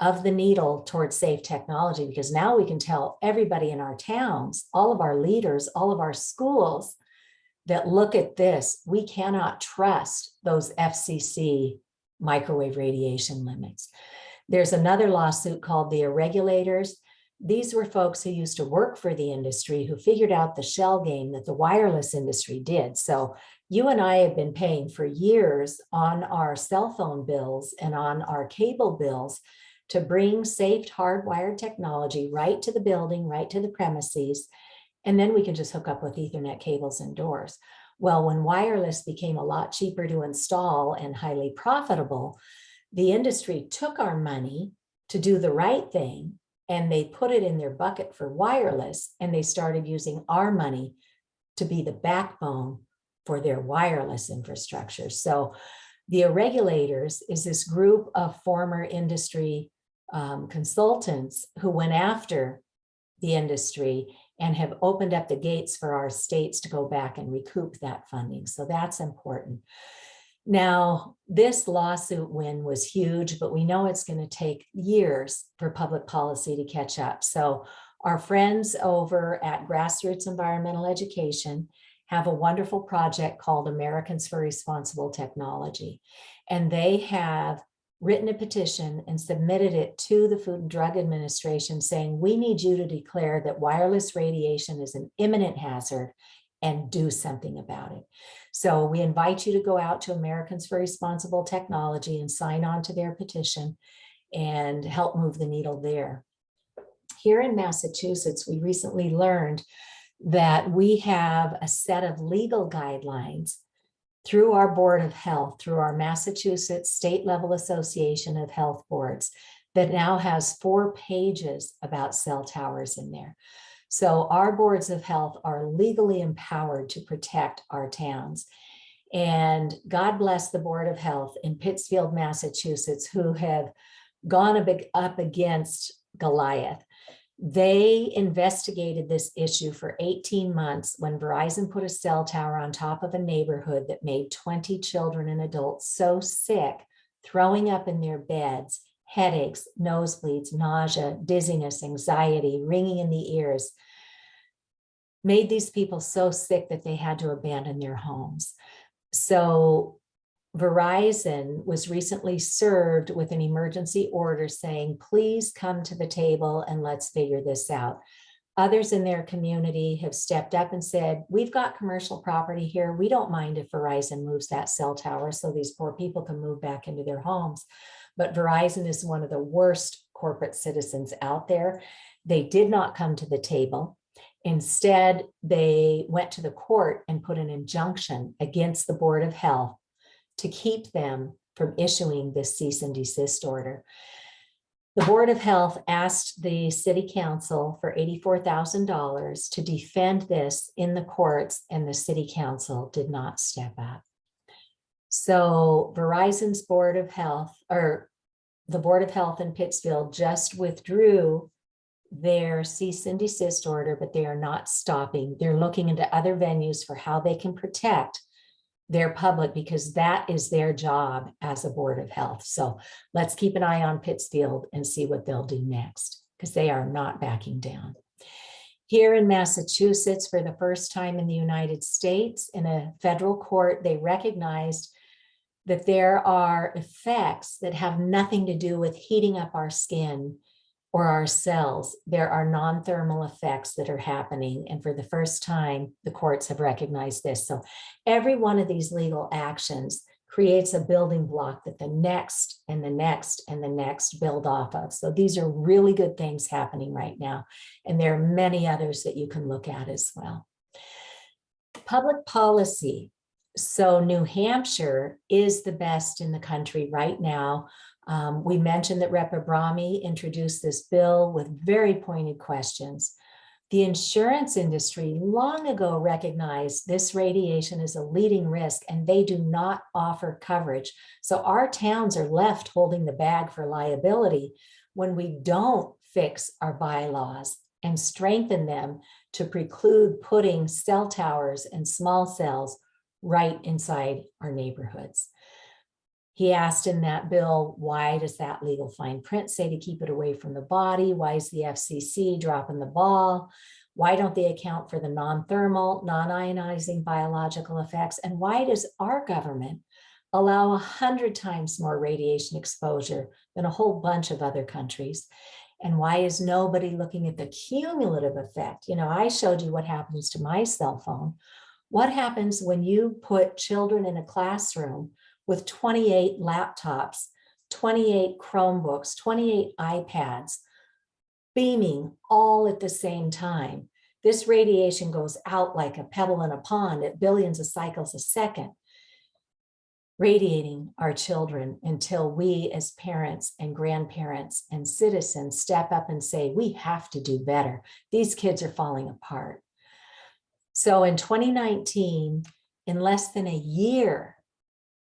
of the needle towards safe technology, because now we can tell everybody in our towns, all of our leaders, all of our schools that look at this, we cannot trust those FCC microwave radiation limits. There's another lawsuit called the Irregulators. These were folks who used to work for the industry who figured out the shell game that the wireless industry did. So you and I have been paying for years on our cell phone bills and on our cable bills to bring safe hardwired technology right to the building, right to the premises, and then we can just hook up with Ethernet cables indoors. Well, when wireless became a lot cheaper to install and highly profitable, the industry took our money to do the right thing, and they put it in their bucket for wireless, and they started using our money to be the backbone for their wireless infrastructure. So the Irregulators is this group of former industry consultants who went after the industry and have opened up the gates for our states to go back and recoup that funding. So that's important. Now, this lawsuit win was huge, but we know it's going to take years for public policy to catch up. So our friends over at Grassroots Environmental Education have a wonderful project called Americans for Responsible Technology. And they have written a petition and submitted it to the Food and Drug Administration saying, we need you to declare that wireless radiation is an imminent hazard and do something about it. So we invite you to go out to Americans for Responsible Technology and sign on to their petition and help move the needle there. Here in Massachusetts, we recently learned that we have a set of legal guidelines through our Board of Health, through our Massachusetts State Level Association of Health Boards, that now has 4 pages about cell towers in there. So our boards of health are legally empowered to protect our towns. And God bless the Board of Health in Pittsfield, Massachusetts, who have gone up against Goliath. They investigated this issue for 18 months when Verizon put a cell tower on top of a neighborhood that made 20 children and adults so sick, throwing up in their beds, headaches, nosebleeds, nausea, dizziness, anxiety, ringing in the ears, made these people so sick that they had to abandon their homes. So Verizon was recently served with an emergency order saying, please come to the table and let's figure this out. Others in their community have stepped up and said, we've got commercial property here. We don't mind if Verizon moves that cell tower so these poor people can move back into their homes. But Verizon is one of the worst corporate citizens out there. They did not come to the table. Instead, they went to the court and put an injunction against the Board of Health to keep them from issuing this cease and desist order. The Board of Health asked the City Council for $84,000 to defend this in the courts, and the City Council did not step up. So Verizon's Board of Health, or the Board of Health in Pittsfield, just withdrew their cease and desist order, but they are not stopping. They're looking into other venues for how they can protect their public, because that is their job as a Board of Health. So let's keep an eye on Pittsfield and see what they'll do next, because they are not backing down. Here in Massachusetts, for the first time in the United States, in a federal court, they recognized that there are effects that have nothing to do with heating up our skin or our cells. There are non-thermal effects that are happening. And for the first time, the courts have recognized this. So every one of these legal actions creates a building block that the next and the next and the next build off of. So these are really good things happening right now. And there are many others that you can look at as well. Public policy. So New Hampshire is the best in the country right now. We mentioned that Rep. Abrami introduced this bill with very pointed questions. The insurance industry long ago recognized this radiation as a leading risk, and they do not offer coverage. So our towns are left holding the bag for liability when we don't fix our bylaws and strengthen them to preclude putting cell towers and small cells right inside our neighborhoods. He asked in that bill, why does that legal fine print say to keep it away from the body? Why is the FCC dropping the ball? Why don't they account for the non-thermal, non-ionizing biological effects? And why does our government allow 100 times more radiation exposure than a whole bunch of other countries? And why is nobody looking at the cumulative effect? You know, I showed you what happens to my cell phone. What happens when you put children in a classroom with 28 laptops, 28 Chromebooks, 28 iPads, beaming all at the same time? This radiation goes out like a pebble in a pond at billions of cycles a second, radiating our children until we as parents and grandparents and citizens step up and say, we have to do better. These kids are falling apart. So in 2019, in less than a year,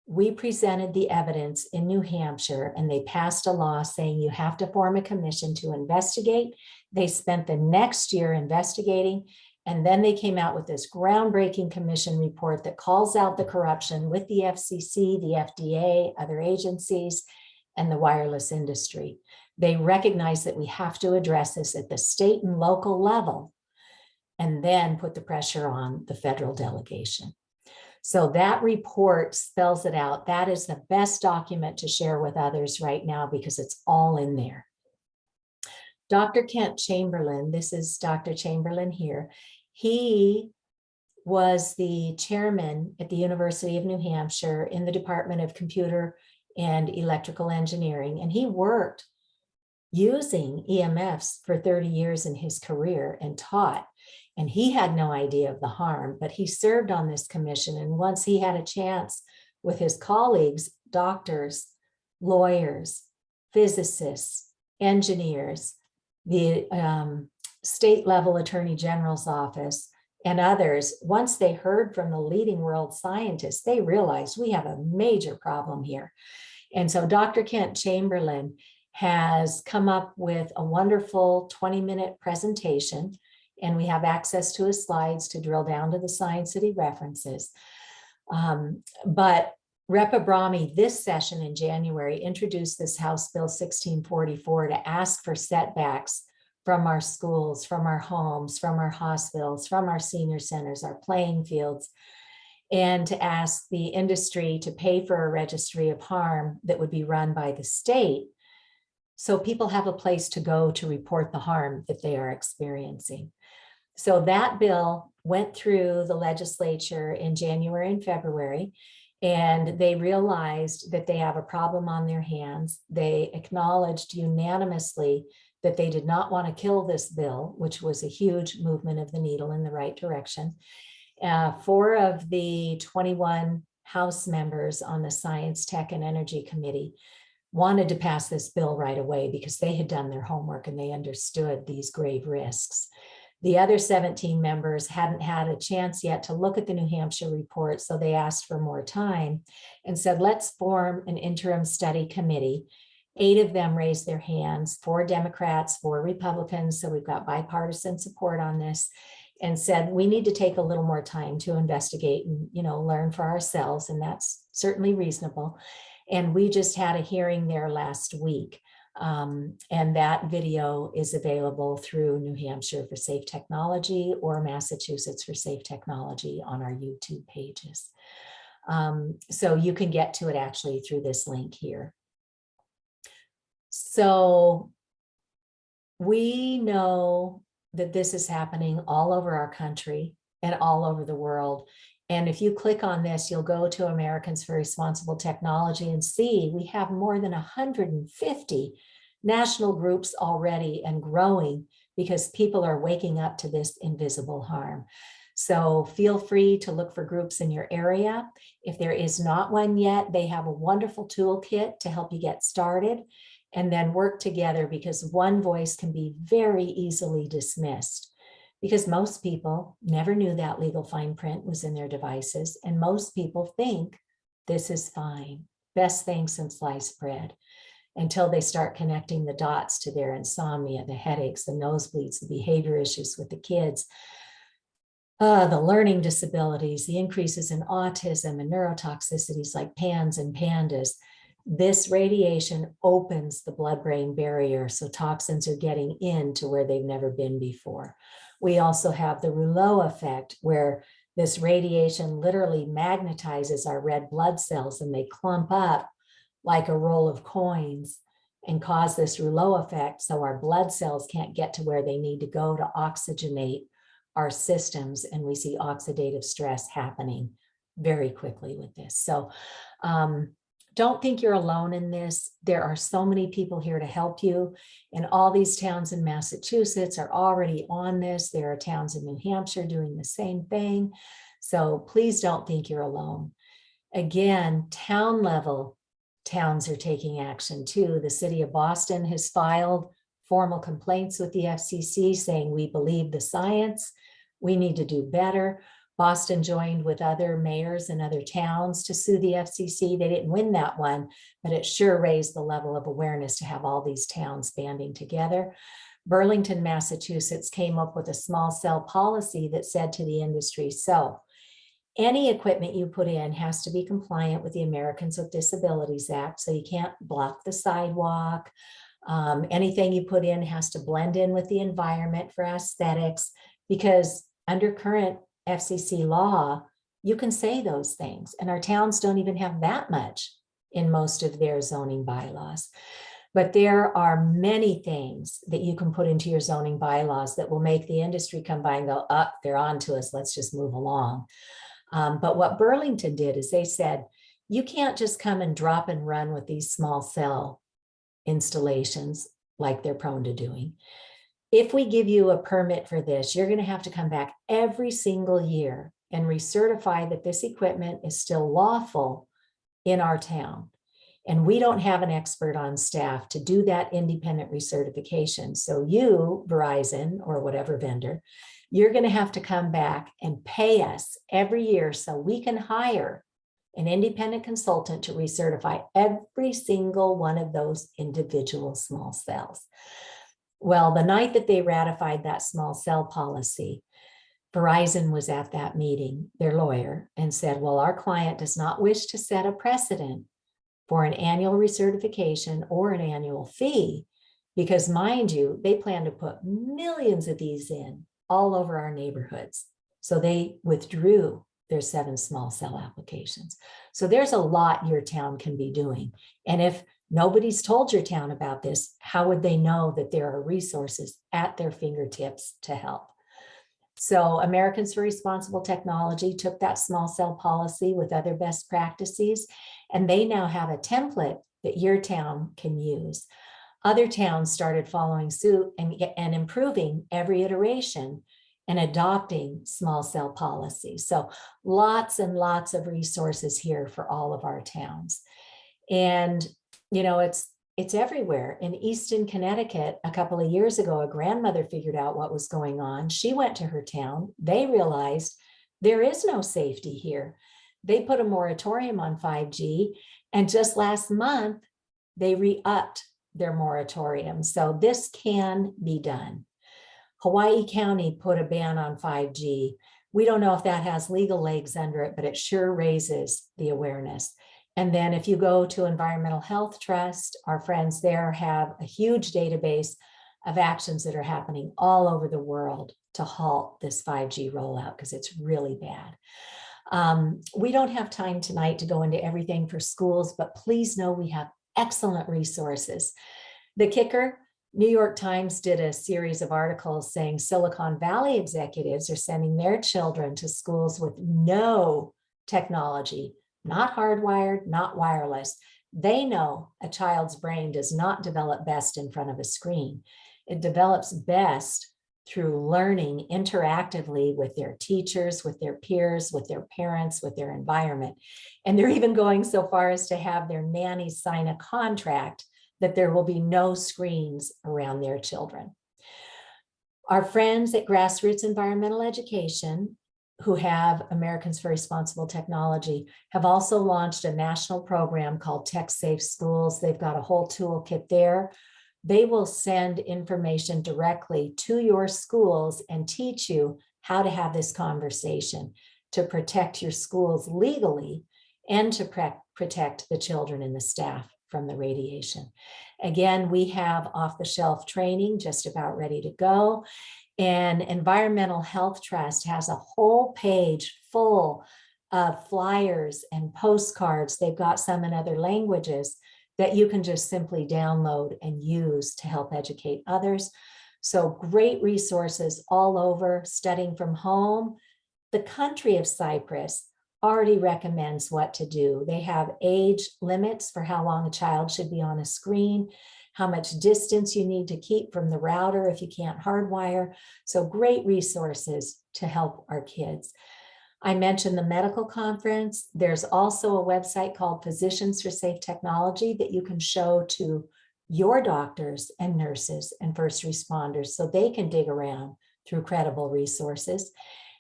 we presented the evidence in New Hampshire, and they passed a law saying you have to form a commission to investigate. They spent the next year investigating, and then they came out with this groundbreaking commission report that calls out the corruption with the FCC, the FDA, other agencies, and the wireless industry. They recognize that we have to address this at the state and local level, and then put the pressure on the federal delegation. So that report spells it out. That is the best document to share with others right now because it's all in there. Dr. Kent Chamberlain, this is Dr. Chamberlain here. He was the chairman at the University of New Hampshire in the Department of Computer and Electrical Engineering, and he worked using EMFs for 30 years in his career and taught. And he had no idea of the harm, but he served on this commission. And once he had a chance with his colleagues, doctors, lawyers, physicists, engineers, the state level attorney general's office, and others, once they heard from the leading world scientists, they realized we have a major problem here. And so Dr. Kent Chamberlain has come up with a wonderful 20-minute presentation, and we have access to his slides to drill down to the science that he references. But Rep. Abrami, this session in January, introduced this House Bill 1644 to ask for setbacks from our schools, from our homes, from our hospitals, from our senior centers, our playing fields, and to ask the industry to pay for a registry of harm that would be run by the state, so people have a place to go to report the harm that they are experiencing. So that bill went through the legislature in January and February, and they realized that they have a problem on their hands. They acknowledged unanimously that they did not want to kill this bill, which was a huge movement of the needle in the right direction. 4 of the 21 House members on the Science, Tech, and Energy Committee wanted to pass this bill right away because they had done their homework and they understood these grave risks. The other 17 members hadn't had a chance yet to look at the New Hampshire report, so they asked for more time and said, let's form an interim study committee. 8 of them raised their hands, 4 Democrats, 4 Republicans, so we've got bipartisan support on this, and said, we need to take a little more time to investigate and, learn for ourselves, and that's certainly reasonable. And we just had a hearing there last week. And that video is available through New Hampshire for Safe Technology or Massachusetts for Safe Technology on our YouTube pages. So you can get to it actually through this link here. So we know that this is happening all over our country and all over the world. And if you click on this, you'll go to Americans for Responsible Technology and see we have more than 150 national groups already and growing because people are waking up to this invisible harm. So feel free to look for groups in your area. If there is not one yet, they have a wonderful toolkit to help you get started and then work together, because one voice can be very easily dismissed. Because most people never knew that legal fine print was in their devices, and most people think this is fine, best thing since sliced bread, until they start connecting the dots to their insomnia, the headaches, the nosebleeds, the behavior issues with the kids, the learning disabilities, the increases in autism and neurotoxicities like PANS and PANDAS. This radiation opens the blood-brain barrier, so toxins are getting into where they've never been before. We also have the Rouleau effect, where this radiation literally magnetizes our red blood cells and they clump up like a roll of coins and cause this Rouleau effect, so our blood cells can't get to where they need to go to oxygenate our systems, and we see oxidative stress happening very quickly with this. So don't think you're alone in this. There are so many people here to help you, and all these towns in Massachusetts are already on this. There are towns in New Hampshire doing the same thing. So please don't think you're alone. Again, town level towns are taking action too. The city of Boston has filed formal complaints with the FCC saying we believe the science, we need to do better. Boston joined with other mayors and other towns to sue the FCC. They didn't win that one, but it sure raised the level of awareness to have all these towns banding together. Burlington, Massachusetts came up with a small cell policy that said to the industry, so any equipment you put in has to be compliant with the Americans with Disabilities Act. So you can't block the sidewalk. Anything you put in has to blend in with the environment for aesthetics, because under current FCC law, you can say those things, and our towns don't even have that much in most of their zoning bylaws. But there are many things that you can put into your zoning bylaws that will make the industry come by and go, up, they're on to us, let's just move along. But what Burlington did is they said, you can't just come and drop and run with these small cell installations like they're prone to doing. If we give you a permit for this, you're going to have to come back every single year and recertify that this equipment is still lawful in our town. And we don't have an expert on staff to do that independent recertification. So you, Verizon or whatever vendor, you're going to have to come back and pay us every year so we can hire an independent consultant to recertify every single one of those individual small cells. Well, the night that they ratified that small cell policy, Verizon was at that meeting, their lawyer, and said, well, our client does not wish to set a precedent for an annual recertification or an annual fee, because mind you, they plan to put millions of these in all over our neighborhoods. So they withdrew their 7 small cell applications. So there's a lot your town can be doing. And if nobody's told your town about this, how would they know that there are resources at their fingertips to help? So Americans for Responsible Technology took that small cell policy with other best practices, and they now have a template that your town can use. Other towns started following suit and improving every iteration and adopting small cell policies. So lots and lots of resources here for all of our towns. And, you know, it's everywhere. In Easton, Connecticut, a couple of years ago, a grandmother figured out what was going on. She went to her town. They realized there is no safety here. They put a moratorium on 5G. And just last month, they re-upped their moratorium. So this can be done. Hawaii County put a ban on 5G. We don't know if that has legal legs under it, but it sure raises the awareness. And then if you go to Environmental Health Trust, our friends there have a huge database of actions that are happening all over the world to halt this 5G rollout because it's really bad. We don't have time tonight to go into everything for schools, but please know we have excellent resources. The kicker, New York Times did a series of articles saying Silicon Valley executives are sending their children to schools with no technology, not hardwired, not wireless. They know a child's brain does not develop best in front of a screen. It develops best through learning interactively with their teachers, with their peers, with their parents, with their environment. And they're even going so far as to have their nannies sign a contract that there will be no screens around their children. Our friends at Grassroots Environmental Education, who have Americans for Responsible Technology, have also launched a national program called Tech Safe Schools. They've got a whole toolkit there. They will send information directly to your schools and teach you how to have this conversation to protect your schools legally and to protect the children and the staff from the radiation. Again, we have off-the-shelf training just about ready to go. And Environmental Health Trust has a whole page full of flyers and postcards. They've got some in other languages that you can just simply download and use to help educate others. So great resources all over, studying from home. The country of Cyprus already recommends what to do. They have age limits for how long a child should be on a screen, how much distance you need to keep from the router if you can't hardwire. So great resources to help our kids. I mentioned the medical conference. There's also a website called Physicians for Safe Technology that you can show to your doctors and nurses and first responders so they can dig around through credible resources.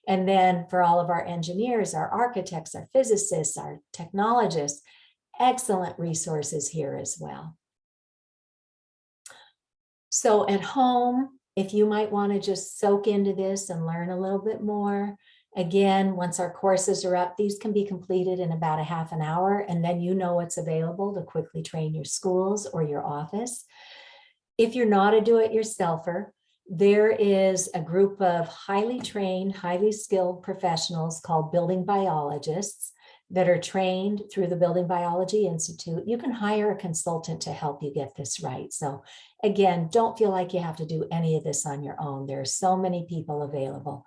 And then for all of our engineers, our architects, our physicists, our technologists, excellent resources here as well. So at home, if you might want to just soak into this and learn a little bit more, again, once our courses are up, these can be completed in about a half an hour, and then you know what's available to quickly train your schools or your office. If you're not a do-it-yourselfer, there is a group of highly trained, highly skilled professionals called building biologists that are trained through the Building Biology Institute. You can hire a consultant to help you get this right. So again, don't feel like you have to do any of this on your own. There are so many people available.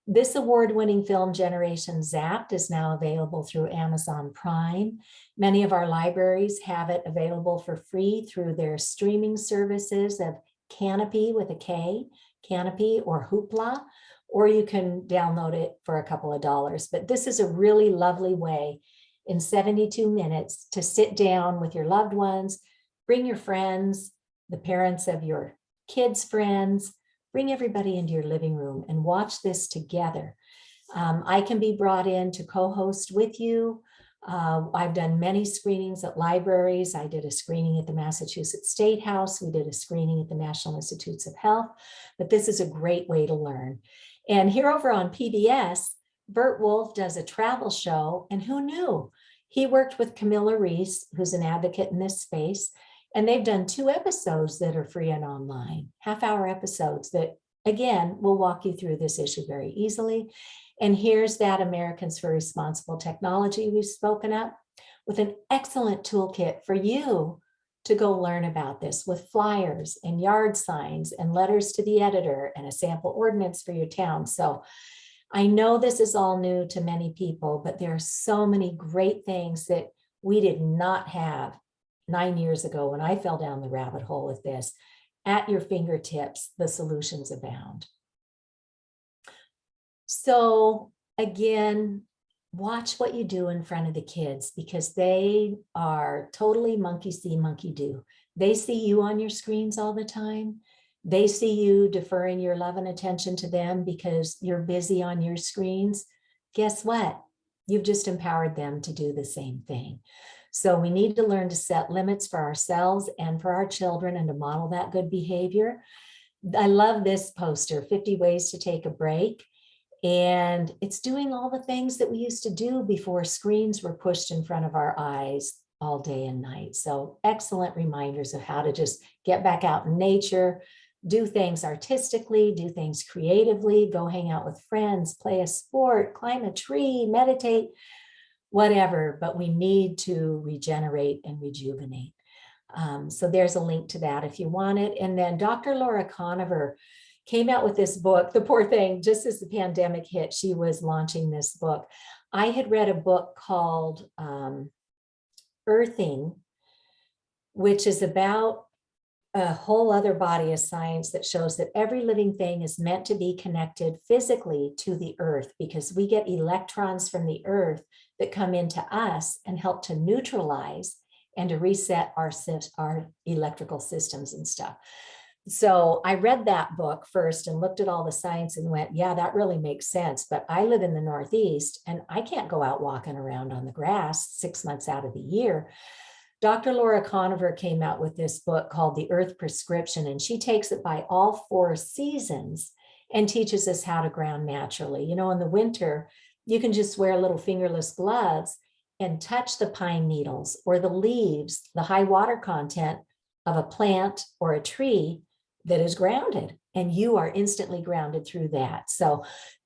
This award-winning film, Generation Zapped, is now available through Amazon Prime. Many of our libraries have it available for free through their streaming services of Kanopy with a K, Kanopy or Hoopla, or you can download it for a couple of dollars. But this is a really lovely way in 72 minutes to sit down with your loved ones, bring your friends, the parents of your kids' friends, bring everybody into your living room and watch this together. I can be brought in to co-host with you. I've done many screenings at libraries. I did a screening at the Massachusetts State House. We did a screening at the National Institutes of Health, but this is a great way to learn. And here over on PBS, Bert Wolf does a travel show, and who knew? He worked with Camilla Reese, who's an advocate in this space, and they've done 2 episodes that are free and online, half-hour episodes that, again, will walk you through this issue very easily. And here's that Americans for Responsible Technology we've spoken up with an excellent toolkit for you to go learn about this with flyers and yard signs and letters to the editor and a sample ordinance for your town. So I know this is all new to many people, but there are so many great things that we did not have 9 years ago when I fell down the rabbit hole with this. At your fingertips, the solutions abound. So again, watch what you do in front of the kids because they are totally monkey see, monkey do. They see you on your screens all the time. They see you deferring your love and attention to them because you're busy on your screens. Guess what? You've just empowered them to do the same thing. So we need to learn to set limits for ourselves and for our children and to model that good behavior. I love this poster, 50 Ways to Take a Break. And it's doing all the things that we used to do before screens were pushed in front of our eyes all day and night. So excellent reminders of how to just get back out in nature, do things artistically, do things creatively, go hang out with friends, play a sport, climb a tree, meditate, whatever, but we need to regenerate and rejuvenate. So there's a link to that if you want it. And then Dr. Laura Conover came out with this book. The poor thing, just as the pandemic hit, she was launching this book. I had read a book called Earthing, which is about a whole other body of science that shows that every living thing is meant to be connected physically to the earth because we get electrons from the earth that come into us and help to neutralize and to reset our electrical systems and stuff. So I read that book first and looked at all the science and went, yeah, that really makes sense. But I live in the Northeast and I can't go out walking around on the grass 6 months out of the year. Dr. Laura Conover came out with this book called The Earth Prescription, and she takes it by all 4 seasons and teaches us how to ground naturally. You know, in the winter, you can just wear little fingerless gloves and touch the pine needles or the leaves, the high water content of a plant or a tree that is grounded, and you are instantly grounded through that. So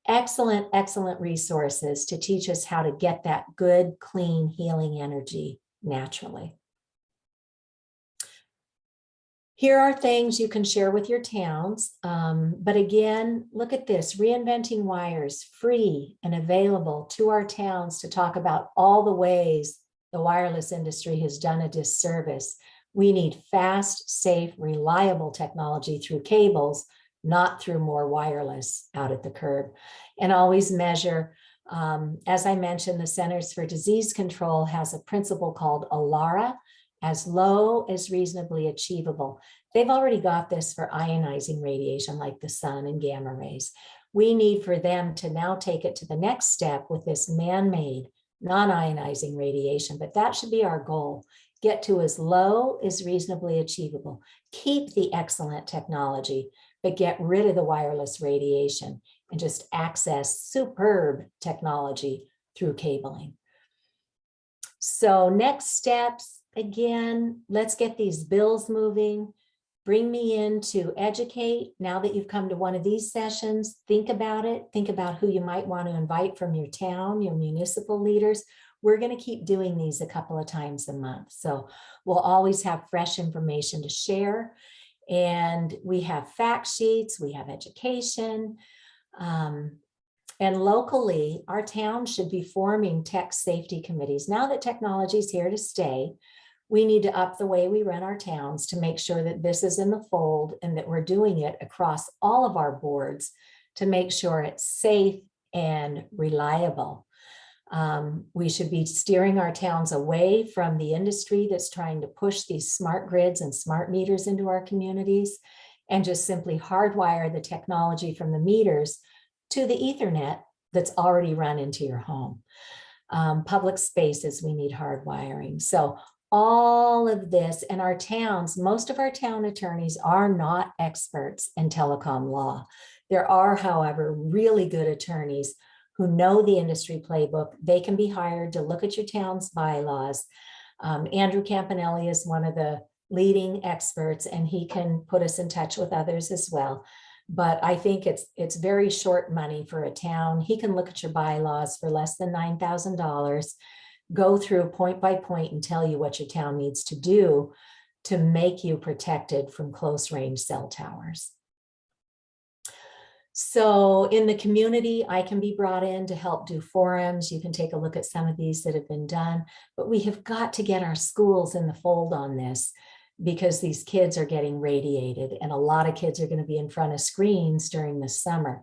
excellent, excellent resources to teach us how to get that good, clean, healing energy naturally. Here are things you can share with your towns. But again, look at this, Reinventing Wires, free and available to our towns to talk about all the ways the wireless industry has done a disservice. We need fast, safe, reliable technology through cables, not through more wireless out at the curb. And always measure. As I mentioned, the Centers for Disease Control has a principle called ALARA, as low as reasonably achievable. They've already got this for ionizing radiation like the sun and gamma rays. We need for them to now take it to the next step with this man-made, non-ionizing radiation, but that should be our goal. Get to as low as reasonably achievable. Keep the excellent technology, but get rid of the wireless radiation and just access superb technology through cabling. So next steps, again, let's get these bills moving. Bring me in to educate. Now that you've come to one of these sessions, think about it. Think about who you might want to invite from your town, your municipal leaders. We're going to keep doing these a couple of times a month. So we'll always have fresh information to share. And we have fact sheets, we have education. And locally, our town should be forming tech safety committees. Now that technology is here to stay, we need to up the way we run our towns to make sure that this is in the fold and that we're doing it across all of our boards to make sure it's safe and reliable. We should be steering our towns away from the industry that's trying to push these smart grids and smart meters into our communities and just simply hardwire the technology from the meters to the Ethernet that's already run into your home. Public spaces, we need hardwiring. So all of this, and our towns, most of our town attorneys are not experts in telecom law. There are, however, really good attorneys who know the industry playbook. They can be hired to look at your town's bylaws. Andrew Campanelli is one of the leading experts, and he can put us in touch with others as well. But I think it's very short money for a town. He can look at your bylaws for less than $9,000, go through point by point and tell you what your town needs to do to make you protected from close range cell towers. So in the community, I can be brought in to help do forums. You can take a look at some of these that have been done, but we have got to get our schools in the fold on this because these kids are getting radiated and a lot of kids are going to be in front of screens during the summer.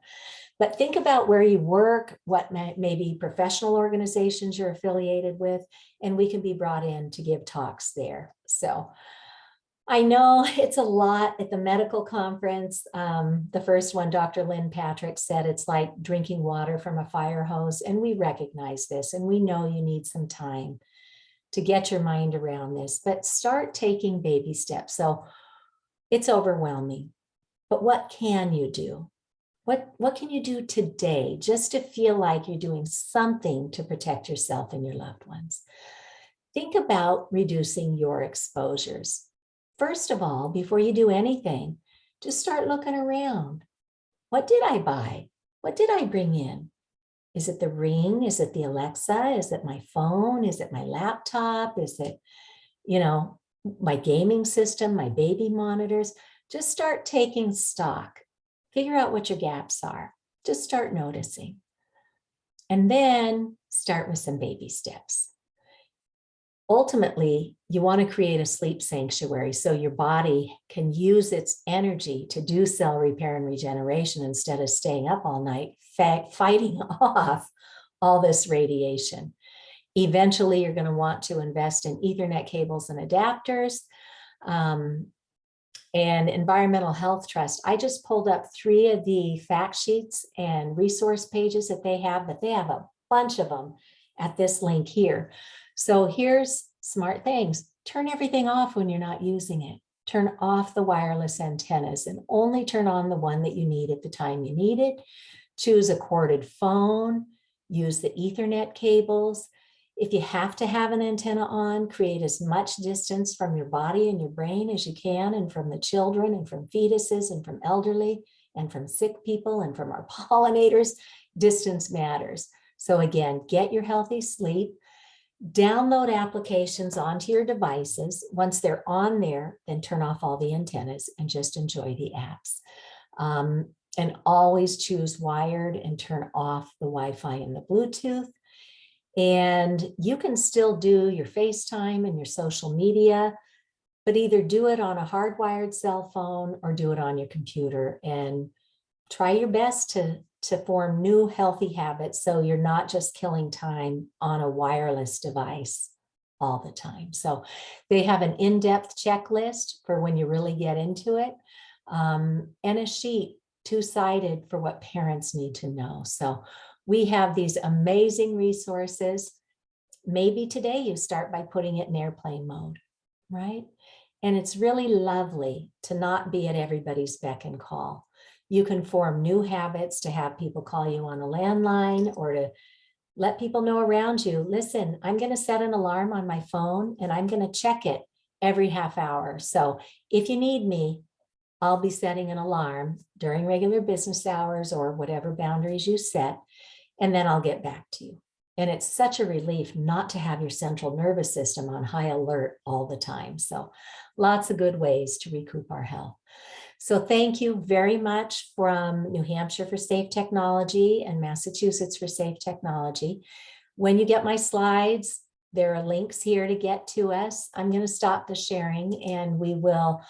But think about where you work, what maybe professional organizations you're affiliated with, and we can be brought in to give talks there. So I know it's a lot at the medical conference. The first one, Dr. Lynn Patrick said it's like drinking water from a fire hose, and we recognize this, and we know you need some time to get your mind around this, but start taking baby steps. So it's overwhelming, but what can you do? What can you do today just to feel like you're doing something to protect yourself and your loved ones? Think about reducing your exposures. First of all, before you do anything, just start looking around. What did I buy? What did I bring in? Is it the Ring? Is it the Alexa? Is it my phone? Is it my laptop? Is it, my gaming system, my baby monitors? Just start taking stock. Figure out what your gaps are. Just start noticing. And then start with some baby steps. Ultimately, you want to create a sleep sanctuary so your body can use its energy to do cell repair and regeneration instead of staying up all night fighting off all this radiation. Eventually, you're going to want to invest in Ethernet cables and adapters. And Environmental Health Trust. I just pulled up 3 of the fact sheets and resource pages that they have, but they have a bunch of them at this link here. So here's smart things. Turn everything off when you're not using it. Turn off the wireless antennas and only turn on the one that you need at the time you need it. Choose a corded phone, use the Ethernet cables. If you have to have an antenna on, create as much distance from your body and your brain as you can, and from the children and from fetuses and from elderly and from sick people and from our pollinators. Distance matters. So again, get your healthy sleep. Download applications onto your devices. Once they're on there, then turn off all the antennas and just enjoy the apps. And always choose wired and turn off the Wi-Fi and the Bluetooth. And you can still do your FaceTime and your social media, but either do it on a hardwired cell phone or do it on your computer, and try your best to form new healthy habits so you're not just killing time on a wireless device all the time. So they have an in-depth checklist for when you really get into it, and a sheet 2-sided for what parents need to know. So we have these amazing resources. Maybe today you start by putting it in airplane mode, right? And it's really lovely to not be at everybody's beck and call. You can form new habits to have people call you on a landline, or to let people know around you, listen, I'm going to set an alarm on my phone and I'm going to check it every half hour. So if you need me, I'll be setting an alarm during regular business hours or whatever boundaries you set, and then I'll get back to you. And it's such a relief not to have your central nervous system on high alert all the time. So lots of good ways to recoup our health. So thank you very much from New Hampshire for Safe Technology and Massachusetts for Safe Technology. When you get my slides, there are links here to get to us. I'm going to stop the sharing and we will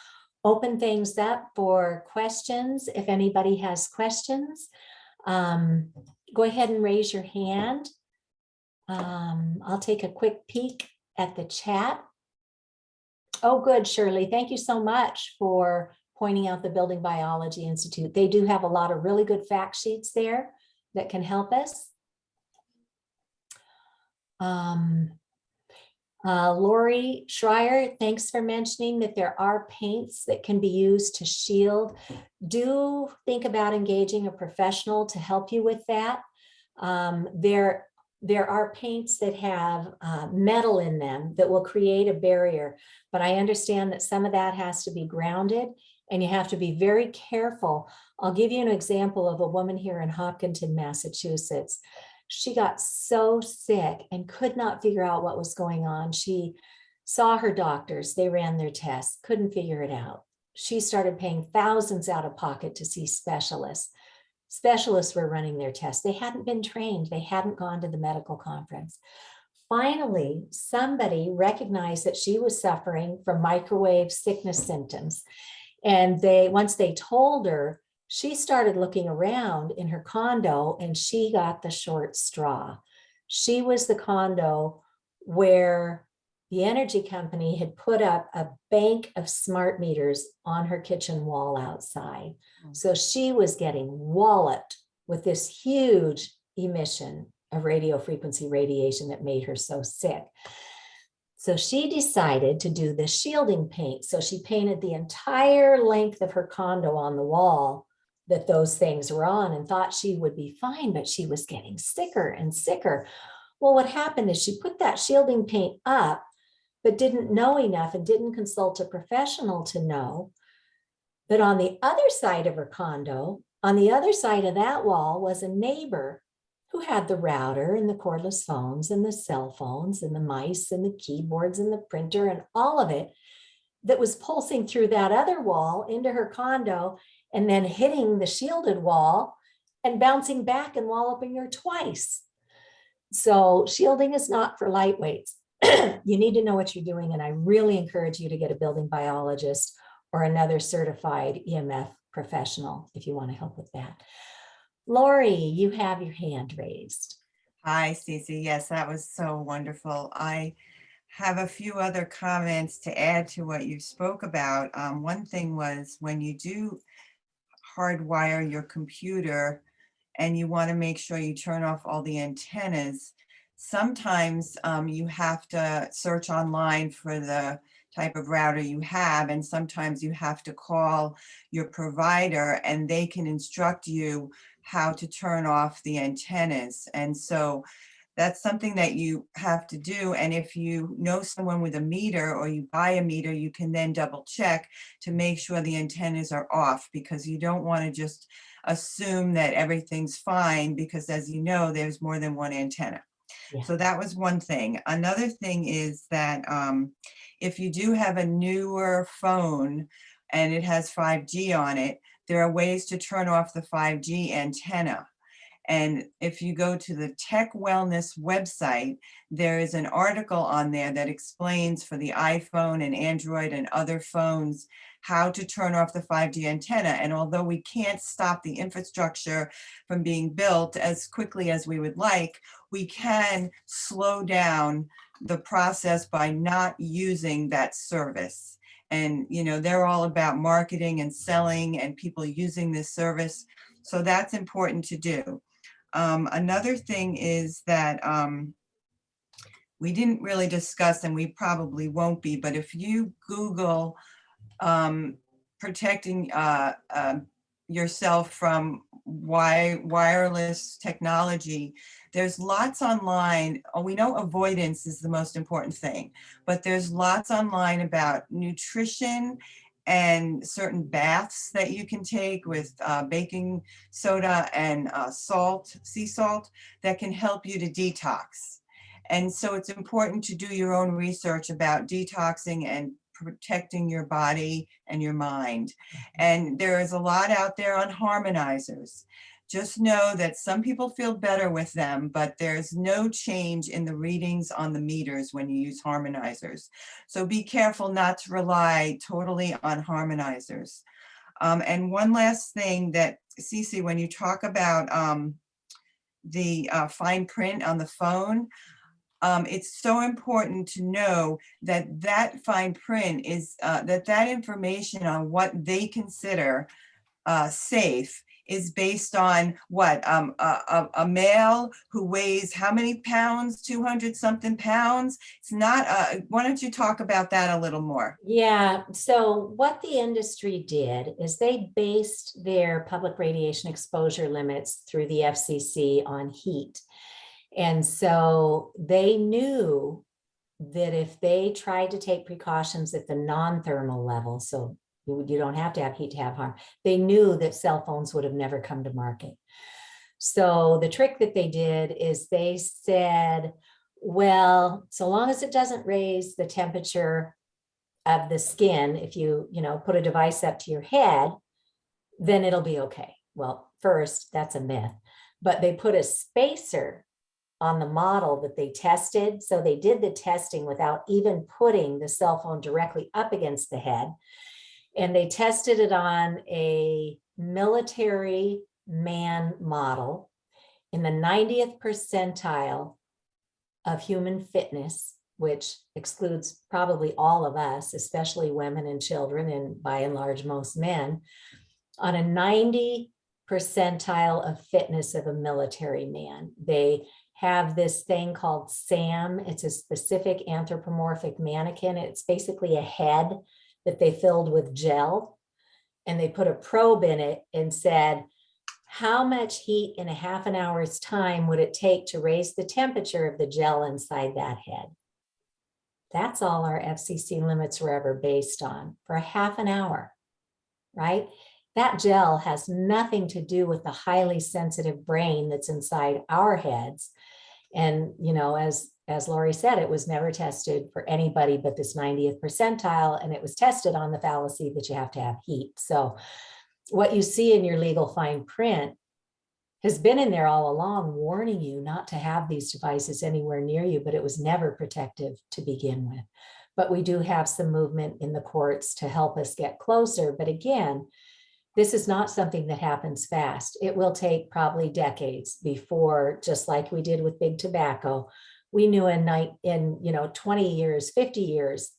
open things up for questions. If anybody has questions, go ahead and raise your hand. I'll take a quick peek at the chat. Oh, good, Shirley. Thank you so much for pointing out the Building Biology Institute. They do have a lot of really good fact sheets there that can help us. Lori Schreier, thanks for mentioning that there are paints that can be used to shield. Do think about engaging a professional to help you with that. There are paints that have metal in them that will create a barrier, but I understand that some of that has to be grounded and you have to be very careful. I'll give you an example of a woman here in Hopkinton, Massachusetts. She got so sick and could not figure out what was going on. She saw her doctors, they ran their tests, couldn't figure it out. She started paying thousands out of pocket to see specialists. Specialists were running their tests. They hadn't been trained. They hadn't gone to the medical conference. Finally, somebody recognized that she was suffering from microwave sickness symptoms. And once they told her, she started looking around in her condo and she got the short straw. She was the condo where the energy company had put up a bank of smart meters on her kitchen wall outside. So she was getting walloped with this huge emission of radio frequency radiation that made her so sick. So she decided to do the shielding paint. So she painted the entire length of her condo on the wall that those things were on and thought she would be fine, but she was getting sicker and sicker. Well, what happened is she put that shielding paint up, but didn't know enough and didn't consult a professional to know that on the other side of her condo, on the other side of that wall was a neighbor who had the router and the cordless phones and the cell phones and the mice and the keyboards and the printer and all of it that was pulsing through that other wall into her condo and then hitting the shielded wall and bouncing back and walloping her twice. So shielding is not for lightweights. You need to know what you're doing. And I really encourage you to get a building biologist or another certified EMF professional if you want to help with that. Lori, you have your hand raised. Hi, Cece. Yes, that was so wonderful. I have a few other comments to add to what you spoke about. One thing was when you do hardwire your computer and you want to make sure you turn off all the antennas, sometimes you have to search online for the type of router you have, and sometimes you have to call your provider and they can instruct you how to turn off the antennas. And so that's something that you have to do. And if you know someone with a meter or you buy a meter, you can then double check to make sure the antennas are off, because you don't want to just assume that everything's fine, because as you know, there's more than one antenna. Yeah. So that was one thing. Another thing is that if you do have a newer phone and it has 5G on it, there are ways to turn off the 5G antenna. And if you go to the Tech Wellness website, there is an article on there that explains for the iPhone and Android and other phones how to turn off the 5G antenna. And although we can't stop the infrastructure from being built as quickly as we would like, we can slow down the process by not using that service. And, you know, they're all about marketing and selling and people using this service. So that's important to do. Another thing is that we didn't really discuss, and we probably won't be, but if you Google protecting yourself from wireless technology, there's lots online. We know avoidance is the most important thing, but there's lots online about nutrition and certain baths that you can take with baking soda and salt, sea salt, that can help you to detox. And so it's important to do your own research about detoxing and protecting your body and your mind. And there is a lot out there on harmonizers. Just know that some people feel better with them, but there's no change in the readings on the meters when you use harmonizers. So be careful not to rely totally on harmonizers. And one last thing that, Cece, when you talk about the fine print on the phone, it's so important to know that that fine print is, that information on what they consider safe is based on what, a male who weighs how many pounds, 200 something pounds. It's not, why don't you talk about that a little more? Yeah, so what the industry did is they based their public radiation exposure limits through the FCC on heat. And so they knew that if they tried to take precautions at the non-thermal level, so you don't have to have heat to have harm, they knew that cell phones would have never come to market. So the trick that they did is they said, well, so long as it doesn't raise the temperature of the skin, if you put a device up to your head, then it'll be okay. Well, first, that's a myth, but they put a spacer on the model that they tested. So they did the testing without even putting the cell phone directly up against the head. And they tested it on a military man model in the 90th percentile of human fitness, which excludes probably all of us, especially women and children, and by and large, most men, on a 90 percentile of fitness of a military man. They have this thing called SAM. It's a specific anthropomorphic mannequin. It's basically a head that they filled with gel, and they put a probe in it and said, how much heat in a half an hour's time would it take to raise the temperature of the gel inside that head? That's all our FCC limits were ever based on, for a half an hour, right? That gel has nothing to do with the highly sensitive brain that's inside our heads. And, you know, as Lori said, it was never tested for anybody but this 90th percentile, and it was tested on the fallacy that you have to have heat. So what you see in your legal fine print has been in there all along, warning you not to have these devices anywhere near you, but it was never protective to begin with. But we do have some movement in the courts to help us get closer. But again, this is not something that happens fast. It will take probably decades before, just like we did with big tobacco, we knew in 20 years, 50 years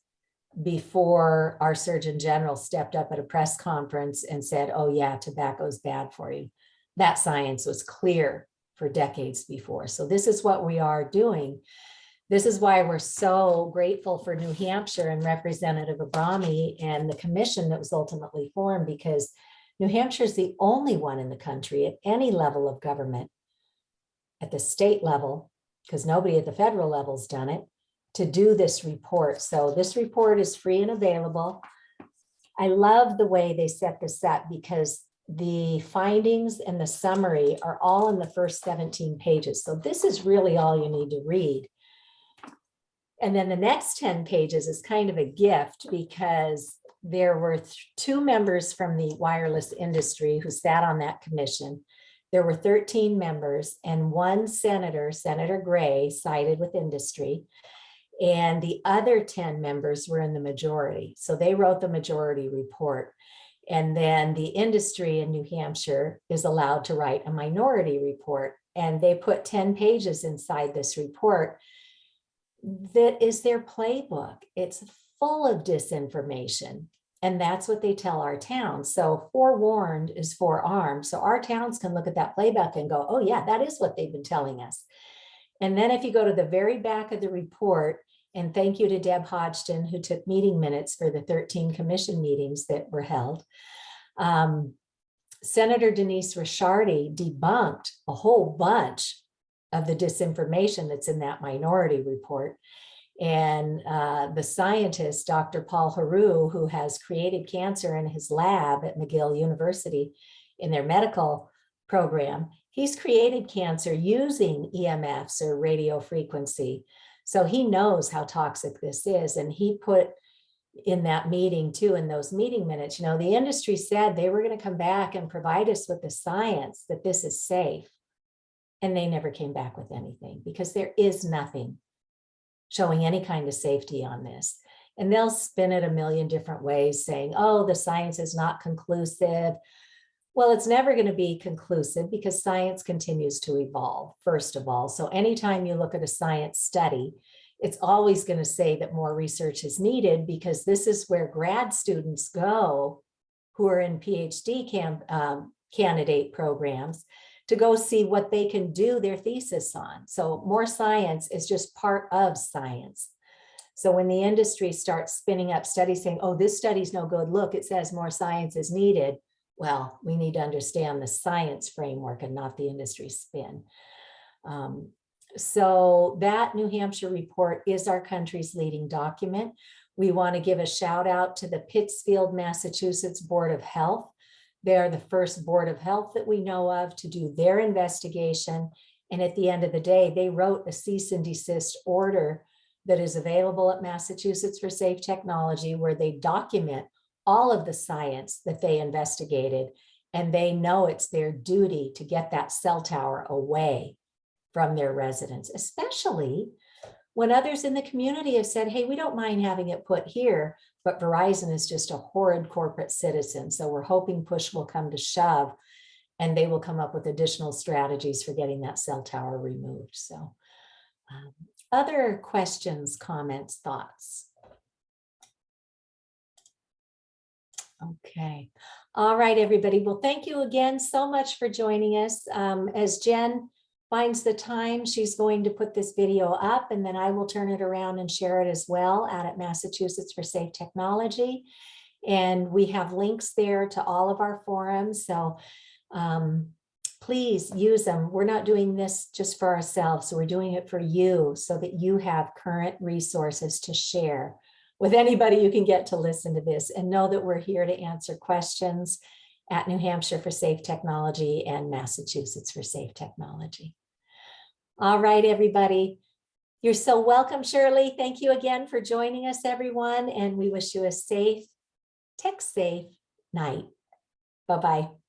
before our Surgeon General stepped up at a press conference and said, oh yeah, tobacco is bad for you. That science was clear for decades before. So this is what we are doing. This is why we're so grateful for New Hampshire and Representative Abrami and the commission that was ultimately formed, because New Hampshire is the only one in the country at any level of government, at the state level, because nobody at the federal level's done it, to do this report. So this report is free and available. I love the way they set this up, because the findings and the summary are all in the first 17 pages. So this is really all you need to read. And then the next 10 pages is kind of a gift, because there were two members from the wireless industry who sat on that commission. There were 13 members, and one senator, Senator Gray, sided with industry, and the other 10 members were in the majority. So they wrote the majority report. And then the industry in New Hampshire is allowed to write a minority report. And they put 10 pages inside this report that is their playbook. It's full of disinformation. And that's what they tell our towns. So forewarned is forearmed. So our towns can look at that playbook and go, oh yeah, that is what they've been telling us. And then if you go to the very back of the report, and thank you to Deb Hodgson, who took meeting minutes for the 13 commission meetings that were held. Senator Denise Ricciardi debunked a whole bunch of the disinformation that's in that minority report. And the scientist, Dr. Paul Haru, who has created cancer in his lab at McGill University in their medical program, he's created cancer using EMFs or radio frequency. So he knows how toxic this is. And he put in that meeting too, in those meeting minutes, you know, the industry said they were going to come back and provide us with the science that this is safe. And they never came back with anything, because there is nothing showing any kind of safety on this. And they'll spin it a million different ways, saying, oh, the science is not conclusive. Well, it's never going to be conclusive, because science continues to evolve, first of all. So anytime you look at a science study, it's always going to say that more research is needed, because this is where grad students go who are in PhD candidate programs to go see what they can do their thesis on. So more science is just part of science. So when the industry starts spinning up studies saying, oh, this study's no good, look, it says more science is needed. Well, we need to understand the science framework and not the industry spin. So that New Hampshire report is our country's leading document. We want to give a shout out to the Pittsfield, Massachusetts Board of Health. They are the first Board of Health that we know of to do their investigation. And at the end of the day, they wrote a cease and desist order that is available at Massachusetts for Safe Technology, where they document all of the science that they investigated And they know it's their duty to get that cell tower away from their residents, especially when others in the community have said, hey, we don't mind having it put here, but Verizon is just a horrid corporate citizen. So we're hoping push will come to shove and they will come up with additional strategies for getting that cell tower removed. So other questions, comments, thoughts? Okay. All right, everybody. Well, thank you again so much for joining us. As Jen finds the time, she's going to put this video up, and then I will turn it around and share it as well out at Massachusetts for Safe Technology. And we have links there to all of our forums. So please use them. We're not doing this just for ourselves. So we're doing it for you so that you have current resources to share with anybody you can get to listen to this, and know that we're here to answer questions at New Hampshire for Safe Technology and Massachusetts for Safe Technology. All right, everybody. You're so welcome, Shirley. Thank you again for joining us, everyone. And we wish you a safe, tech safe night. Bye-bye.